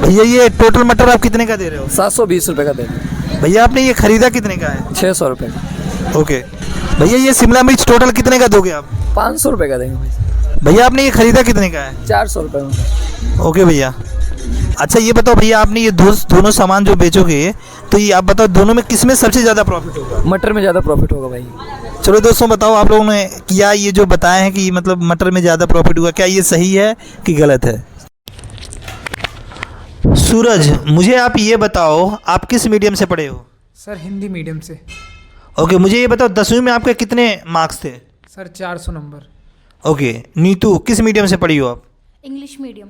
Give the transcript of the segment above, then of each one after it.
भैया ये टोटल मटर आप कितने का दे रहे हो? 720 रुपये का देंगे। भैया आपने ये खरीदा कितने का है? 600 रुपये का। ओके भैया ये शिमला मिर्च टोटल कितने का दोगे आप? 500 रुपये का देंगे भाई। भैया आपने ये खरीदा कितने का है? 400 रुपये में। ओके भैया। अच्छा ये बताओ भैया आपने ये दोनों सामान जो बेचोगे तो ये आप बताओ दोनों में किस में सबसे ज़्यादा प्रॉफिट होगा? मटर में ज़्यादा प्रॉफिट होगा भाई। चलो दोस्तों बताओ आप लोगों ने क्या ये जो बताया है कि मतलब मटर में ज़्यादा प्रॉफिट हुआ, क्या ये सही है कि गलत है? सूरज मुझे आप ये बताओ आप किस मीडियम से पढ़े हो? सर हिंदी मीडियम से। ओके मुझे ये बताओ 10वीं में आपके कितने मार्क्स थे? Sir 400 number. ओके नीतू किस मीडियम से पढ़ी हो आप? English medium.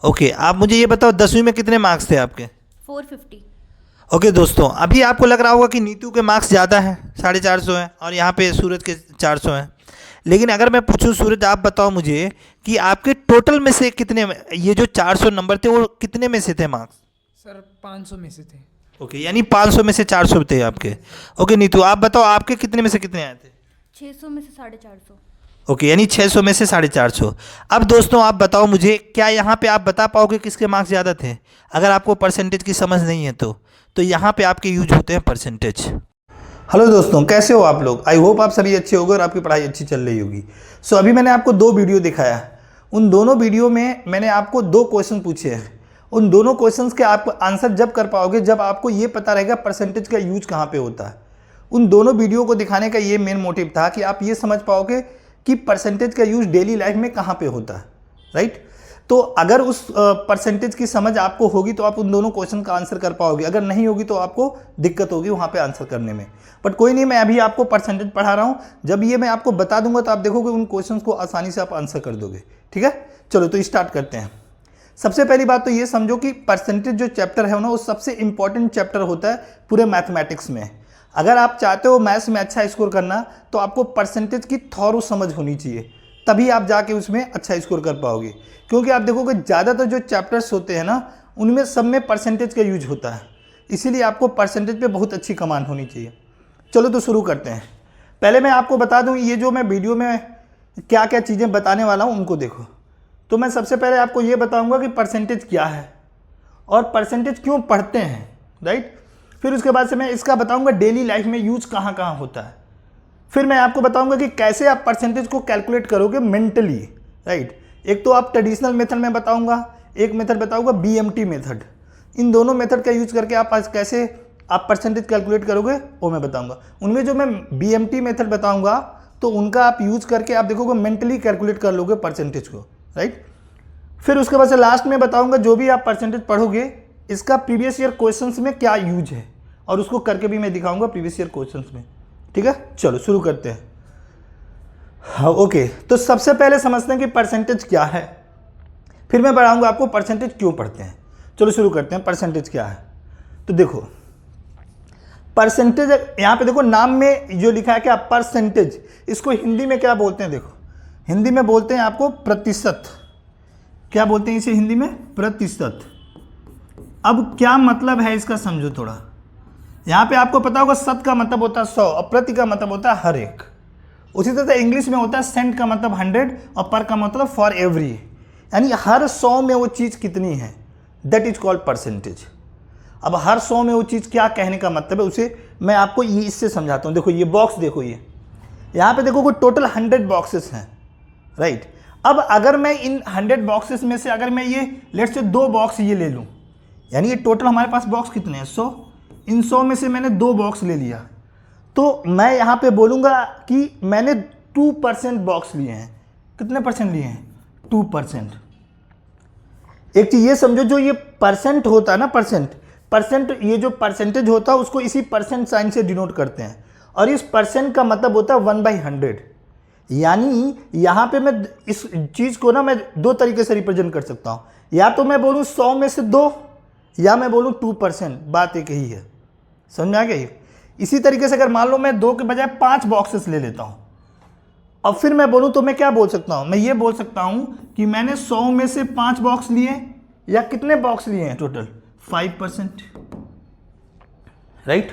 ओके आप मुझे ये बताओ 10वीं में कितने मार्क्स थे आपके? 450। ओके दोस्तों अभी आपको लग रहा होगा कि नीतू के मार्क्स ज़्यादा हैं 450 हैं और यहाँ पे सूरज के 400 हैं, लेकिन अगर मैं पूछूं सूरज आप बताओ मुझे कि आपके टोटल में से कितने ये जो 400 नंबर थे वो कितने में से थे मार्क्स? सर 500 में से थे। ओके यानी 500 में से 400 थे आपके। ओके नीतू आप बताओ आपके कितने में से कितने आए थे? 600 में से 450। ओके यानी 600 में से 450। अब दोस्तों आप बताओ मुझे क्या यहाँ पे आप बता पाओगे किसके मार्क्स ज़्यादा थे? अगर आपको परसेंटेज की समझ नहीं है तो यहाँ पे आपके यूज होते हैं परसेंटेज। हेलो दोस्तों कैसे हो आप लोग? आई होप आप सभी अच्छे होंगे और आपकी पढ़ाई अच्छी चल रही होगी। सो अभी मैंने आपको 2 वीडियो दिखाया, उन दोनों वीडियो में मैंने आपको 2 क्वेश्चन पूछे हैं। उन दोनों क्वेश्चंस के आप आंसर जब कर पाओगे जब आपको ये पता रहेगा परसेंटेज का यूज कहाँ पे होता है। उन दोनों वीडियो को दिखाने का ये मेन मोटिव था कि आप ये समझ पाओगे कि परसेंटेज का यूज डेली लाइफ में कहाँ पे होता है, राइट? तो अगर उस परसेंटेज की समझ आपको होगी तो आप उन दोनों क्वेश्चन का आंसर कर पाओगे, अगर नहीं होगी तो आपको दिक्कत होगी वहाँ पे आंसर करने में। बट कोई नहीं, मैं अभी आपको परसेंटेज पढ़ा रहा हूँ, जब ये मैं आपको बता दूंगा तो आप देखोगे उन क्वेश्चन को आसानी से आप आंसर कर दोगे। ठीक है चलो तो स्टार्ट करते हैं। सबसे पहली बात तो ये समझो कि परसेंटेज जो चैप्टर है ना वो सबसे इंपॉर्टेंट चैप्टर होता है पूरे मैथमेटिक्स में। अगर आप चाहते हो मैथ्स में अच्छा स्कोर करना तो आपको परसेंटेज की थॉरो समझ होनी चाहिए, तभी आप जाके उसमें अच्छा स्कोर कर पाओगे। क्योंकि आप देखोगे ज़्यादातर जो चैप्टर्स होते हैं ना उनमें सब में परसेंटेज का यूज होता है, इसीलिए आपको परसेंटेज पे बहुत अच्छी कमांड होनी चाहिए। चलो तो शुरू करते हैं। पहले मैं आपको बता दूं ये जो मैं वीडियो में क्या क्या चीज़ें बताने वाला हूं उनको देखो। तो मैं सबसे पहले आपको ये बताऊंगा कि परसेंटेज क्या है और परसेंटेज क्यों पढ़ते हैं, राइट? फिर उसके बाद से मैं इसका बताऊंगा डेली लाइफ में यूज कहाँ कहाँ होता है। फिर मैं आपको बताऊंगा कि कैसे आप परसेंटेज को कैलकुलेट करोगे मेंटली, राइट? एक तो आप ट्रेडिशनल मेथड में बताऊंगा, एक मेथड बताऊंगा BMT मेथड। इन दोनों मेथड का यूज करके आप आज कैसे आप परसेंटेज कैलकुलेट करोगे वो मैं बताऊंगा। उनमें जो मैं BMT मेथड बताऊंगा तो उनका आप यूज करके आप देखोगे मेंटली कैलकुलेट कर लोगे परसेंटेज को, राइट? फिर उसके बाद से लास्ट में बताऊंगा जो भी आप परसेंटेज पढ़ोगे इसका प्रीवियस ईयर क्वेश्चंस में क्या यूज है और उसको करके भी मैं दिखाऊंगा प्रीवियस ईयर क्वेश्चंस में। ठीक है चलो शुरू करते हैं। हाँ ओके, तो सबसे पहले समझते हैं कि परसेंटेज क्या है, फिर मैं बताऊंगा आपको परसेंटेज क्यों पढ़ते हैं। चलो शुरू करते हैं। परसेंटेज क्या है तो देखो परसेंटेज यहाँ पे देखो नाम में जो लिखा है क्या परसेंटेज, इसको हिंदी में क्या बोलते हैं? देखो हिंदी में बोलते हैं आपको प्रतिशत। क्या बोलते हैं इसे हिंदी में? प्रतिशत। अब क्या मतलब है इसका समझो थोड़ा। यहाँ पे आपको पता होगा शत का मतलब होता है 100 और प्रति का मतलब होता है हर एक। उसी तरह से इंग्लिश में होता है सेंट का मतलब 100 और पर का मतलब फॉर एवरी, यानी हर 100 में वो चीज़ कितनी है, दैट इज कॉल्ड परसेंटेज। अब हर 100 में वो चीज़ क्या कहने का मतलब है उसे मैं आपको ये इससे समझाता हूँ। देखो ये बॉक्स देखो, ये यहाँ पे देखो कोई टोटल 100 बॉक्सेस हैं, राइट? अब अगर मैं इन 100 बॉक्सेस में से अगर मैं ये लेट्स से 2 बॉक्स ये ले लूँ, यानी ये टोटल हमारे पास बॉक्स कितने हैं 100, इन 100 में से मैंने 2 बॉक्स ले लिया तो मैं यहाँ पे बोलूँगा कि मैंने 2% बॉक्स लिए हैं। कितने परसेंट लिए हैं? 2%। एक चीज़ ये समझो जो ये परसेंट होता है ना, परसेंट ये जो परसेंटेज होता है उसको इसी परसेंट साइन से डिनोट करते हैं और इस परसेंट का मतलब होता है 1/100। यानी यहाँ पे मैं इस चीज़ को ना मैं 2 तरीके से रिप्रेजेंट कर सकता हूँ, या तो मैं बोलूँ 100 में से 2 या मैं बोलूँ 2%। बात एक ही है, समझ में आ गई? इसी तरीके से अगर मान लो मैं 2 के बजाय 5 बॉक्सेस ले लेता हूँ अब फिर मैं बोलूँ तो मैं क्या बोल सकता हूँ? मैं ये बोल सकता हूँ कि मैंने 100 में से 5 बॉक्स लिए, या कितने बॉक्स लिए हैं टोटल? 5%, राइट?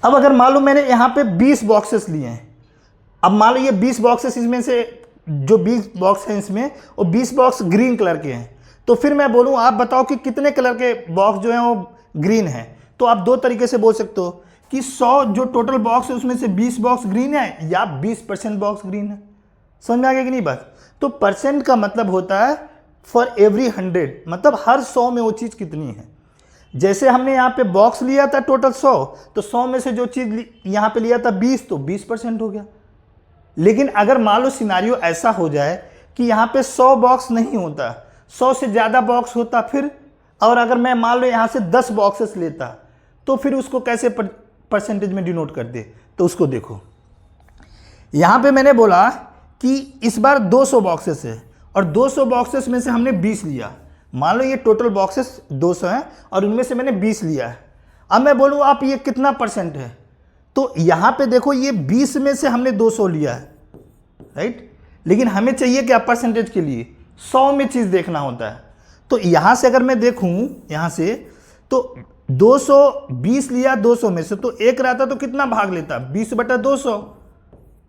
अब अगर मान लो मैंने यहाँ पे 20 बॉक्सेस लिए हैं, अब मान लो ये 20 बॉक्सेस इसमें से जो 20 बॉक्स हैं इसमें वो 20 बॉक्स ग्रीन कलर के हैं, तो फिर मैं बोलूँ आप बताओ कि कितने कलर के बॉक्स जो हैं वो ग्रीन है। तो आप दो तरीके से बोल सकते हो कि 100 जो टोटल बॉक्स है उसमें से 20 बॉक्स ग्रीन है या 20% बॉक्स ग्रीन है। समझ में आ गया कि नहीं बात? तो परसेंट का मतलब होता है फॉर एवरी 100, मतलब हर 100 में वो चीज़ कितनी है। जैसे हमने यहाँ पे बॉक्स लिया था टोटल 100, तो 100 में से जो चीज़ यहाँ पे लिया था 20, तो 20% हो गया। लेकिन अगर मान लो सिनारियो ऐसा हो जाए कि यहाँ पे 100 बॉक्स नहीं होता, 100 से ज़्यादा बॉक्स होता फिर, और अगर मैं मान लो यहाँ से 10 बॉक्सेस लेता, तो फिर उसको कैसे परसेंटेज में डिनोट कर दे। तो उसको देखो, यहाँ पे मैंने बोला कि इस बार 200 बॉक्सेस है और 200 बॉक्सेस में से हमने 20 लिया। मान लो ये टोटल बॉक्सेस 200 हैं और उनमें से मैंने 20 लिया है। अब मैं बोलूँ आप ये कितना परसेंट है, तो यहाँ पे देखो ये 20 में से हमने 200 लिया है, राइट। लेकिन हमें चाहिए क्या परसेंटेज के लिए, 100 में चीज़ देखना होता है। तो यहाँ से अगर मैं देखूँ यहाँ से, तो 220 लिया 200 में से, तो एक रहता तो कितना भाग लेता, 20/200।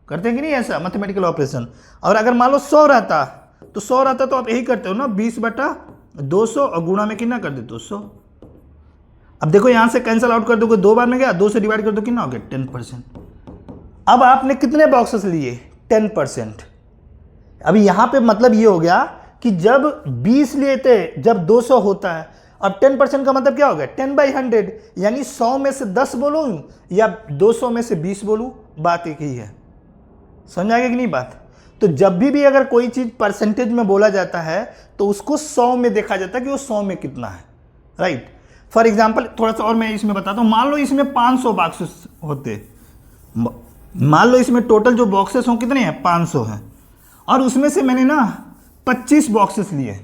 करते हैं कि नहीं ऐसा मैथमेटिकल ऑपरेशन। और अगर मान लो 100 रहता, तो 100 रहता तो आप यही करते हो ना, 20/200 और गुणा में कितना कर देते हो 100। अब देखो यहाँ से कैंसिल आउट कर दोगे, 2 बार में गया, 2 से डिवाइड कर दो, कितना हो गया 10%। अब आपने कितने बॉक्सेस लिए 10%। अभी यहाँ पे मतलब ये हो गया कि जब 20 लिए थे, जब 200 होता है, अब 10% का मतलब क्या हो गया 10/100, यानी 100 में से 10 बोलूँ या 200 में से 20 बोलूँ, बात एक ही है। समझ आ गया कि नहीं बात? तो जब भी अगर कोई चीज़ परसेंटेज में बोला जाता है तो उसको 100 में देखा जाता है कि वो 100 में कितना है, राइट। फॉर एग्जाम्पल थोड़ा सा और मैं इसमें बताता हूँ। मान लो इसमें 500 बॉक्सेस होते, मान लो इसमें टोटल जो बॉक्सेस हों कितने हैं 500 हैं, और उसमें से मैंने ना 25 बॉक्सेस लिए।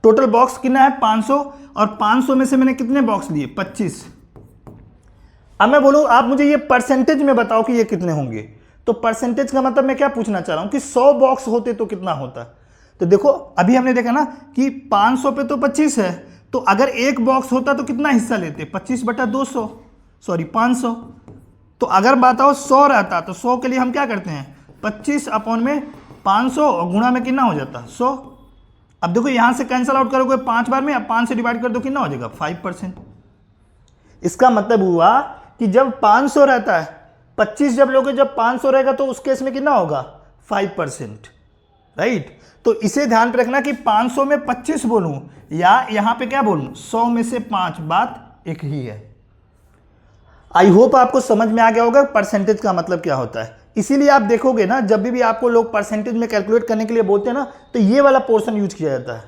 टोटल बॉक्स कितना है 500, और 500 में से मैंने कितने बॉक्स लिए 25। अब मैं बोलूँ आप मुझे ये परसेंटेज में बताओ कि ये कितने होंगे। तो परसेंटेज का मतलब मैं क्या पूछना चाह रहा हूँ कि 100 बॉक्स होते तो कितना होता। तो देखो अभी हमने देखा ना कि 500 पे तो 25 है, तो अगर एक बॉक्स होता तो कितना हिस्सा लेते 25/200, सॉरी 500। तो अगर बताओ 100 रहता तो 100 के लिए हम क्या करते हैं 25/500 और गुणा में कितना हो जाता 100। अब देखो यहाँ से कैंसिल आउट करोगे 5 बार में, अब 5 से डिवाइड कर दो, कितना हो जाएगा 5%। इसका मतलब हुआ कि जब 500 रहता है, 25 जब लोगे, जब 500 रहेगा तो उस केस में कितना होगा 5%, राइट। तो इसे ध्यान पे रखना कि 500 में 25 बोलूं या यहाँ पे क्या बोलूं 100 में से 5, बात एक ही है। आई होप आपको समझ में आ गया होगा परसेंटेज का मतलब क्या होता है। इसीलिए आप देखोगे ना जब भी आपको लोग परसेंटेज में कैलकुलेट करने के लिए बोलते हैं ना, तो ये वाला पोर्शन यूज किया जाता है।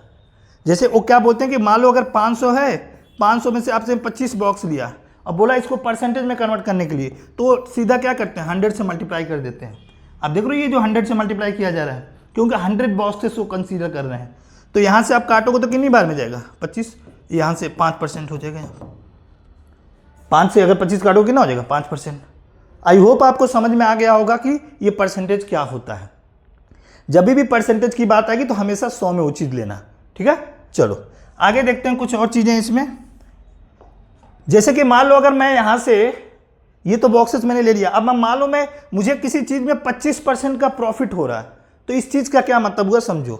जैसे वो क्या बोलते हैं कि मान लो अगर 500 है, 500 में से आपसे 25 बॉक्स लिया और बोला इसको परसेंटेज में कन्वर्ट करने के लिए, तो सीधा क्या करते हैं 100 से मल्टीप्लाई कर देते हैं। अब देख रहे हो ये जो 100 से मल्टीप्लाई किया जा रहा है, क्योंकि 100 बॉक्सेस को कंसीडर कर रहे हैं। तो यहाँ से आप काटोगे तो कितनी बार में जाएगा 25, यहाँ से 5% हो जाएगा। 5 से अगर 25 काटोगे कितना हो जाएगा 5%। आई होप आपको समझ में आ गया होगा कि ये परसेंटेज क्या होता है। जब भी परसेंटेज की बात आएगी तो हमेशा 100 में वो चीज़ लेना, ठीक है। चलो आगे देखते हैं कुछ और चीज़ें इसमें। जैसे कि मान लो अगर मैं यहाँ से ये तो बॉक्सेस मैंने ले लिया, अब मैं मान लो मुझे किसी चीज़ में 25% का प्रॉफिट हो रहा है, तो इस चीज़ का क्या मतलब हुआ समझो।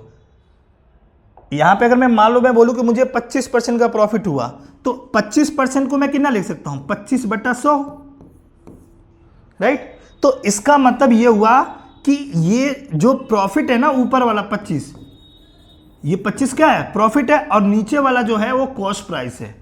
यहाँ पे अगर मैं मान लो मैं बोलूँ कि मुझे 25% का प्रॉफिट हुआ, तो 25% को मैं कितना लिख सकता हूँ 25/100, राइट। तो इसका मतलब ये हुआ कि ये जो प्रॉफिट है ना ऊपर वाला 25, ये 25 क्या है प्रॉफिट है, और नीचे वाला जो है वो कॉस्ट प्राइस है।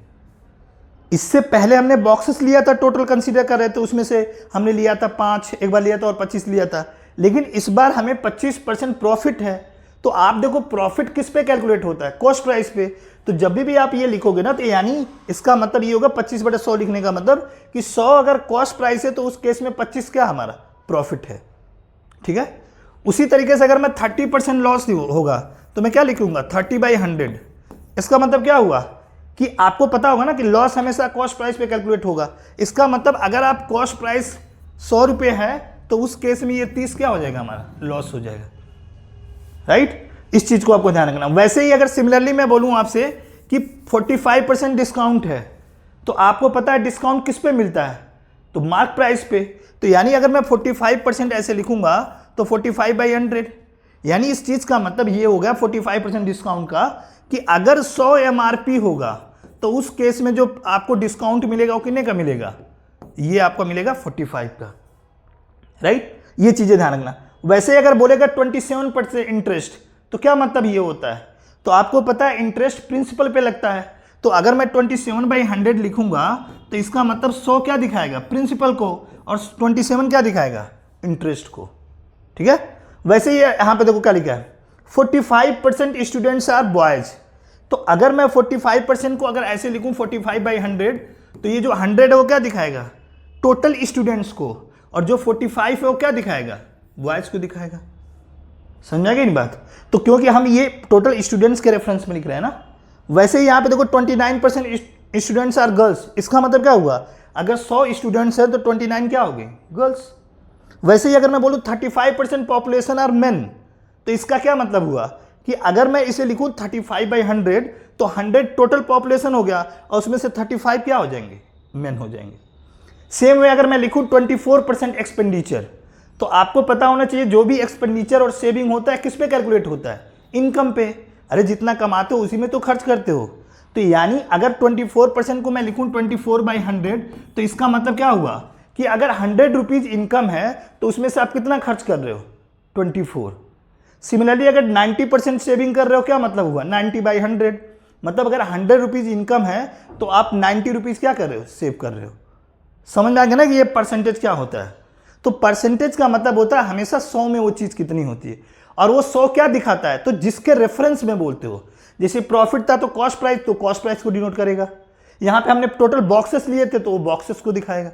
इससे पहले हमने बॉक्सेस लिया था, टोटल कंसीडर कर रहे थे, उसमें से हमने लिया था 5 एक बार लिया था और 25 लिया था। लेकिन इस बार हमें 25% प्रॉफिट है। तो आप देखो प्रॉफिट किस पे कैलकुलेट होता है कॉस्ट प्राइस पे। तो जब भी आप ये लिखोगे ना, तो यानी इसका मतलब ये होगा 25/100 लिखने का मतलब कि 100 अगर कॉस्ट प्राइस है तो उस केस में 25 क्या हमारा प्रॉफिट है, ठीक है। उसी तरीके से अगर मैं 30% लॉस होगा तो मैं क्या लिखूंगा 30/100। इसका मतलब क्या हुआ कि आपको पता होगा ना कि लॉस हमेशा कॉस्ट प्राइस पे कैलकुलेट होगा। इसका मतलब अगर आप कॉस्ट प्राइस 100 रुपये है तो उस केस में ये 30 क्या हो जाएगा हमारा लॉस हो जाएगा, राइट। इस चीज़ को आपको ध्यान रखना। वैसे ही अगर सिमिलरली मैं बोलूँ आपसे कि 45% डिस्काउंट है, तो आपको पता है डिस्काउंट किस पे मिलता है तो मार्क प्राइस पे। तो यानी अगर मैं 45% ऐसे लिखूंगा तो 45/100, यानी इस चीज़ का मतलब ये हो गया 45% डिस्काउंट का कि अगर 100 MRP होगा तो उस केस में जो आपको डिस्काउंट मिलेगा वो कितने का मिलेगा, ये आपको मिलेगा 45 का, राइट। ये चीजें ध्यान रखना। वैसे अगर बोलेगा 27% इंटरेस्ट तो क्या मतलब ये होता है, तो आपको पता है इंटरेस्ट प्रिंसिपल पे लगता है, तो अगर मैं 27/100 लिखूंगा तो इसका मतलब 100 क्या दिखाएगा, प्रिंसिपल को, और 27 क्या दिखाएगा, इंटरेस्ट को, ठीक है। वैसे ये यहां पे देखो क्या लिखा है, 45% स्टूडेंट्स आर बॉयज, तो अगर मैं 45% को अगर ऐसे लिखूं 45/100 तो ये जो 100 है वो क्या दिखाएगा, टोटल स्टूडेंट्स को, और जो 45 है वो क्या दिखाएगा, बॉयज को दिखाएगा। समझा गई नहीं बात। तो क्योंकि हम ये टोटल स्टूडेंट्स के रेफरेंस में लिख रहे हैं ना। वैसे ही यहाँ पे देखो 29% स्टूडेंट्स आर गर्ल्स, इसका मतलब क्या हुआ, अगर 100 स्टूडेंट्स है तो 29 क्या हो गए, गर्ल्स। वैसे ही अगर मैं बोलूँ 35% पॉपुलेशन आर मेन, तो इसका क्या मतलब हुआ कि अगर मैं इसे लिखूँ 35/100 तो 100 टोटल पॉपुलेशन हो गया और उसमें से 35 क्या हो जाएंगे, मेन हो जाएंगे। सेम वे अगर मैं लिखूँ 24% एक्सपेंडिचर, तो आपको पता होना चाहिए जो भी एक्सपेंडिचर और सेविंग होता है किस पे कैलकुलेट होता है, इनकम पे। अरे जितना कमाते हो उसी में तो खर्च करते हो, तो यानी अगर 24% को मैं लिखूं 24/100 तो इसका मतलब क्या हुआ कि अगर 100 रुपीज इनकम है तो उसमें से आप कितना खर्च कर रहे हो, 24। सिमिलरली अगर 90% सेविंग कर रहे हो क्या मतलब हुआ, 90/100, मतलब अगर 100 रुपीज इनकम है तो आप 90 रुपीज क्या कर रहे हो, सेव कर रहे हो। समझ आ गया ना कि ये परसेंटेज क्या होता है। तो परसेंटेज का मतलब होता है हमेशा 100 में वो चीज़ कितनी होती है, और वो 100 क्या दिखाता है, तो जिसके रेफरेंस में बोलते हो। जैसे प्रॉफिट था तो कॉस्ट प्राइस, तो कॉस्ट प्राइस को डिनोट करेगा। यहाँ पे हमने टोटल बॉक्सेस लिए थे तो वो बॉक्सेस को दिखाएगा।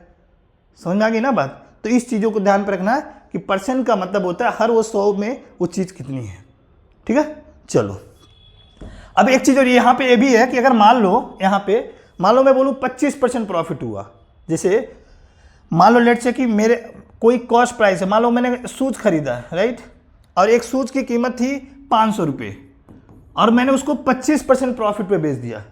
समझ में आ गई ना बात। तो इस चीज़ों को ध्यान पर रखना है कि परसेंट का मतलब होता है हर वो 100 में वो चीज़ कितनी है, ठीक है। चलो अब एक चीज़ और यहाँ पे ये भी है कि अगर मान लो यहाँ पे मान लो मैं बोलूँ 25% प्रॉफिट हुआ, जैसे मान लो लेट से कि मेरे कोई कॉस्ट प्राइस है, मान लो मैंने शूज खरीदा, राइट, और एक शूज की कीमत थी 500 रुपये और मैंने उसको 25% प्रॉफिट पे बेच दिया।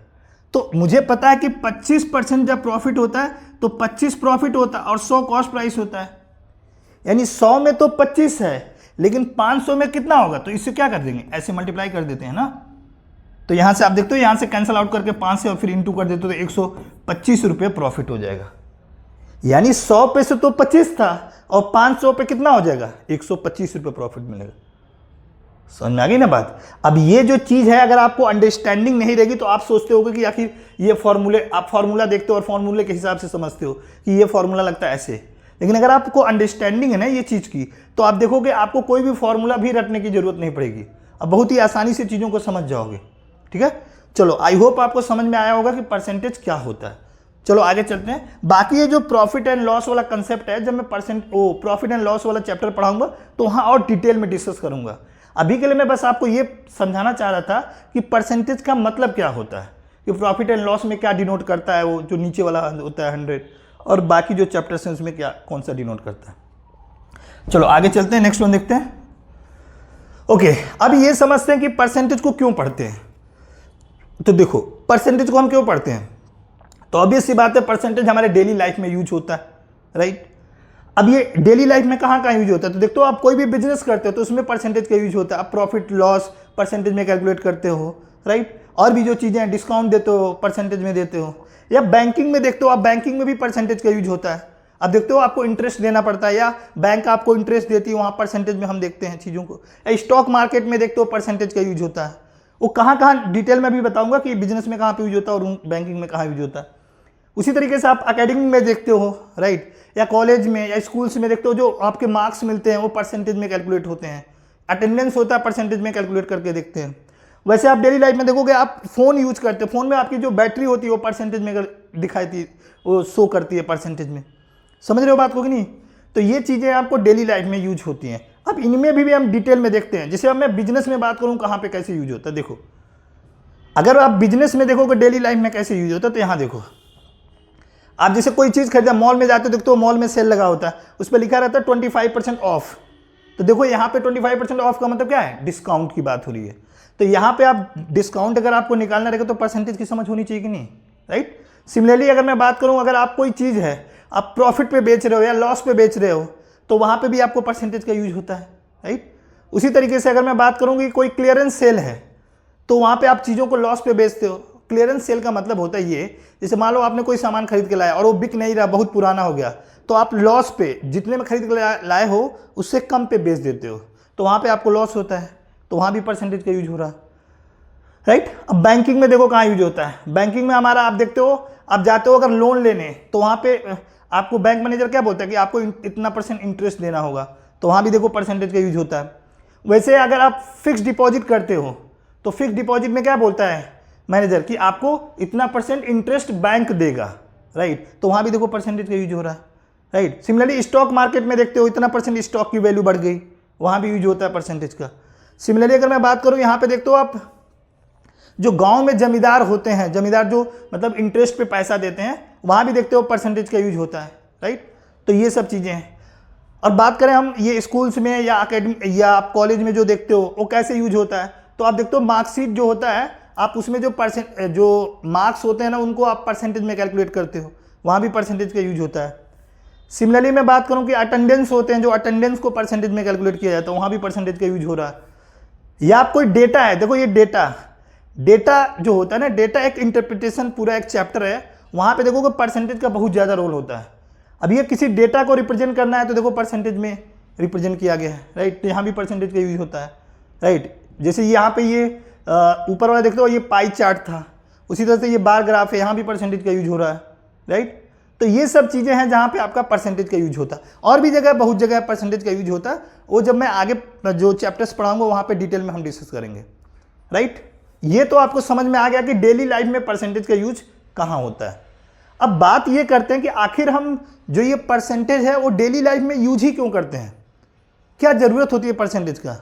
तो मुझे पता है कि 25% जब प्रॉफिट होता है तो 25 प्रॉफिट होता है और 100 कॉस्ट प्राइस होता है, यानी 100 में तो 25 है लेकिन 500 में कितना होगा, तो इससे क्या कर देंगे, ऐसे मल्टीप्लाई कर देते हैं ना। तो यहाँ से आप देखते हो यहाँ से कैंसिल आउट करके 5 से और फिर इंटू कर देते हो तो 125 रुपये प्रॉफिट हो जाएगा। यानी 100 पे से तो 25 था और 500 पे कितना हो जाएगा, 125 रुपये प्रॉफिट मिलेगा। समझ में आ गई ना बात। अब ये जो चीज़ है अगर आपको अंडरस्टैंडिंग नहीं रहेगी तो आप सोचते होगे कि आखिर ये फॉर्मूले, आप फॉर्मूला देखते हो और फॉर्मूले के हिसाब से समझते हो कि ये फॉर्मूला लगता है ऐसे, लेकिन अगर आपको अंडरस्टैंडिंग है ना ये चीज़ की तो आप देखोगे आपको कोई भी फॉर्मूला भी रटने की जरूरत नहीं पड़ेगी, अब बहुत ही आसानी से चीज़ों को समझ जाओगे, ठीक है। चलो आई होप आपको समझ में आया होगा कि परसेंटेज क्या होता है। चलो आगे चलते हैं। बाकी ये जो प्रॉफिट एंड लॉस वाला कंसेप्ट है, जब मैं प्रॉफिट एंड लॉस वाला चैप्टर पढ़ाऊंगा तो वहाँ और डिटेल में डिस्कस करूंगा। अभी के लिए मैं बस आपको ये समझाना चाह रहा था कि परसेंटेज का मतलब क्या होता है, कि प्रॉफिट एंड लॉस में क्या डिनोट करता है, वो जो नीचे वाला होता है 100, और बाकी जो चैप्टर्स हैं उसमें क्या कौन सा डिनोट करता है। चलो आगे चलते हैं, नेक्स्ट वन देखते हैं। ओके, अब ये समझते हैं कि परसेंटेज को क्यों पढ़ते हैं। तो देखो परसेंटेज को हम क्यों पढ़ते हैं, तो ऑब्वियस सी बात है परसेंटेज हमारे डेली लाइफ में यूज होता है, राइट। अब ये डेली लाइफ में कहाँ यूज होता है, तो देखो आप कोई भी बिजनेस करते हो तो उसमें परसेंटेज का यूज होता है। आप प्रॉफिट लॉस परसेंटेज में कैलकुलेट करते हो, राइट। और भी जो चीज़ें हैं डिस्काउंट देते हो परसेंटेज में देते हो, या बैंकिंग में देखते हो आप, बैंकिंग में भी परसेंटेज का यूज होता है। अब देखते हो आपको इंटरेस्ट देना पड़ता है या बैंक आपको इंटरेस्ट देती है, वहाँ परसेंटेज में हम देखते हैं चीज़ों को। या स्टॉक मार्केट में देखते हो परसेंटेज का यूज होता है। वो कहाँ डिटेल में भी बताऊंगा कि बिजनेस में कहाँ पे यूज होता है और बैंकिंग में कहाँ यूज होता है। उसी तरीके से आप अकेडमी में देखते हो, राइट, या कॉलेज में या स्कूल्स में देखते हो जो आपके मार्क्स मिलते हैं वो परसेंटेज में कैलकुलेट होते हैं। अटेंडेंस होता है परसेंटेज में कैलकुलेट करके देखते हैं। वैसे आप डेली लाइफ में देखोगे, आप फ़ोन यूज करते हो, फ़ोन में आपकी जो बैटरी होती है वो परसेंटेज में दिखाती है, वो शो करती है परसेंटेज में। समझ रहे हो बात को कि नहीं। तो ये चीज़ें आपको डेली लाइफ में यूज होती हैं। अब इनमें भी हम डिटेल में देखते हैं। जैसे अब मैं बिजनेस में बात करूँ कहाँ पे कैसे यूज होता है, देखो अगर आप बिजनेस में देखोगे डेली लाइफ में कैसे यूज होता है, तो यहाँ देखो आप जैसे कोई चीज़ खरीदा, मॉल में जाते हो देखते हो मॉल में सेल लगा होता है, उस पर लिखा रहता है 25% ऑफ। तो देखो यहाँ पे 25% ऑफ का मतलब क्या है, डिस्काउंट की बात हो रही है। तो यहाँ पे आप डिस्काउंट अगर आपको निकालना रहेगा तो परसेंटेज की समझ होनी चाहिए कि नहीं, राइट। सिमिलरली अगर मैं बात करूँ, अगर आप कोई चीज़ है आप प्रॉफिट पे बेच रहे हो या लॉस पे बेच रहे हो तो वहाँ पे भी आपको परसेंटेज का यूज होता है, राइट। उसी तरीके से अगर मैं बात करूँ कि कोई क्लियरेंस सेल है तो वहाँ पे आप चीज़ों को लॉस पे बेचते हो। क्लियरेंस सेल का मतलब होता है ये, जैसे मान लो आपने कोई सामान खरीद के लाया और वो बिक नहीं रहा, बहुत पुराना हो गया, तो आप लॉस पे जितने में खरीद के लाए हो उससे कम पे बेच देते हो, तो वहाँ पे आपको लॉस होता है, तो वहाँ भी परसेंटेज का यूज हो रहा है, राइट। अब बैंकिंग में देखो कहाँ यूज होता है। बैंकिंग में हमारा आप देखते हो, आप जाते हो अगर लोन लेने, तो वहाँ पे आपको बैंक मैनेजर क्या बोलता है कि आपको इतना % इंटरेस्ट देना होगा, तो वहाँ भी देखो परसेंटेज का यूज होता है। वैसे अगर आप फिक्स डिपॉजिट करते हो तो फिक्स डिपॉजिट में क्या बोलता है मैनेजर कि आपको इतना % इंटरेस्ट बैंक देगा, राइट, तो वहाँ भी देखो परसेंटेज का यूज हो रहा है, राइट। सिमिलरली स्टॉक मार्केट में देखते हो इतना % स्टॉक की वैल्यू बढ़ गई, वहाँ भी यूज होता है परसेंटेज का। सिमिलरली अगर मैं बात करूँ यहाँ पे देखते हो आप, जो गांव में जमींदार होते हैं, जमींदार जो मतलब इंटरेस्ट पे पैसा देते हैं, वहाँ भी देखते हो परसेंटेज का यूज होता है, राइट। तो ये सब चीज़ें हैं। और बात करें हम ये स्कूल्स में या अकेडमी या आप कॉलेज में जो देखते हो वो कैसे यूज होता है, तो आप देखते हो मार्कशीट जो होता है, आप उसमें जो मार्क्स होते हैं ना उनको आप परसेंटेज में कैलकुलेट करते हो, वहाँ भी परसेंटेज का यूज होता है। सिमिलरली मैं बात करूँ कि अटेंडेंस होते हैं, जो अटेंडेंस को परसेंटेज में कैलकुलेट किया जाता है, वहाँ भी परसेंटेज का यूज हो रहा है। या आप कोई डेटा है, देखो ये डेटा जो होता है ना, डेटा एक इंटरप्रिटेशन पूरा एक चैप्टर है, वहाँ पे देखो कि परसेंटेज का बहुत ज़्यादा रोल होता है। अब ये किसी डेटा को रिप्रेजेंट करना है तो देखो परसेंटेज में रिप्रेजेंट किया गया है, राइट, तो यहाँ भी परसेंटेज का यूज होता है, राइट। जैसे यहाँ पे ये ऊपर वाला देखते हो ये पाई चार्ट था, उसी तरह से ये बार ग्राफ है, यहाँ भी परसेंटेज का यूज हो रहा है, राइट। तो ये सब चीज़ें हैं जहाँ पे आपका परसेंटेज का यूज होता है। और भी जगह बहुत जगह परसेंटेज का यूज होता है, वो जब मैं आगे जो चैप्टर्स पढ़ाऊंगा वहाँ पे डिटेल में हम डिस्कस करेंगे, राइट। ये तो आपको समझ में आ गया कि डेली लाइफ में परसेंटेज का यूज कहाँ होता है। अब बात ये करते हैं कि आखिर हम जो ये परसेंटेज है वो डेली लाइफ में यूज ही क्यों करते हैं, क्या ज़रूरत होती है परसेंटेज का।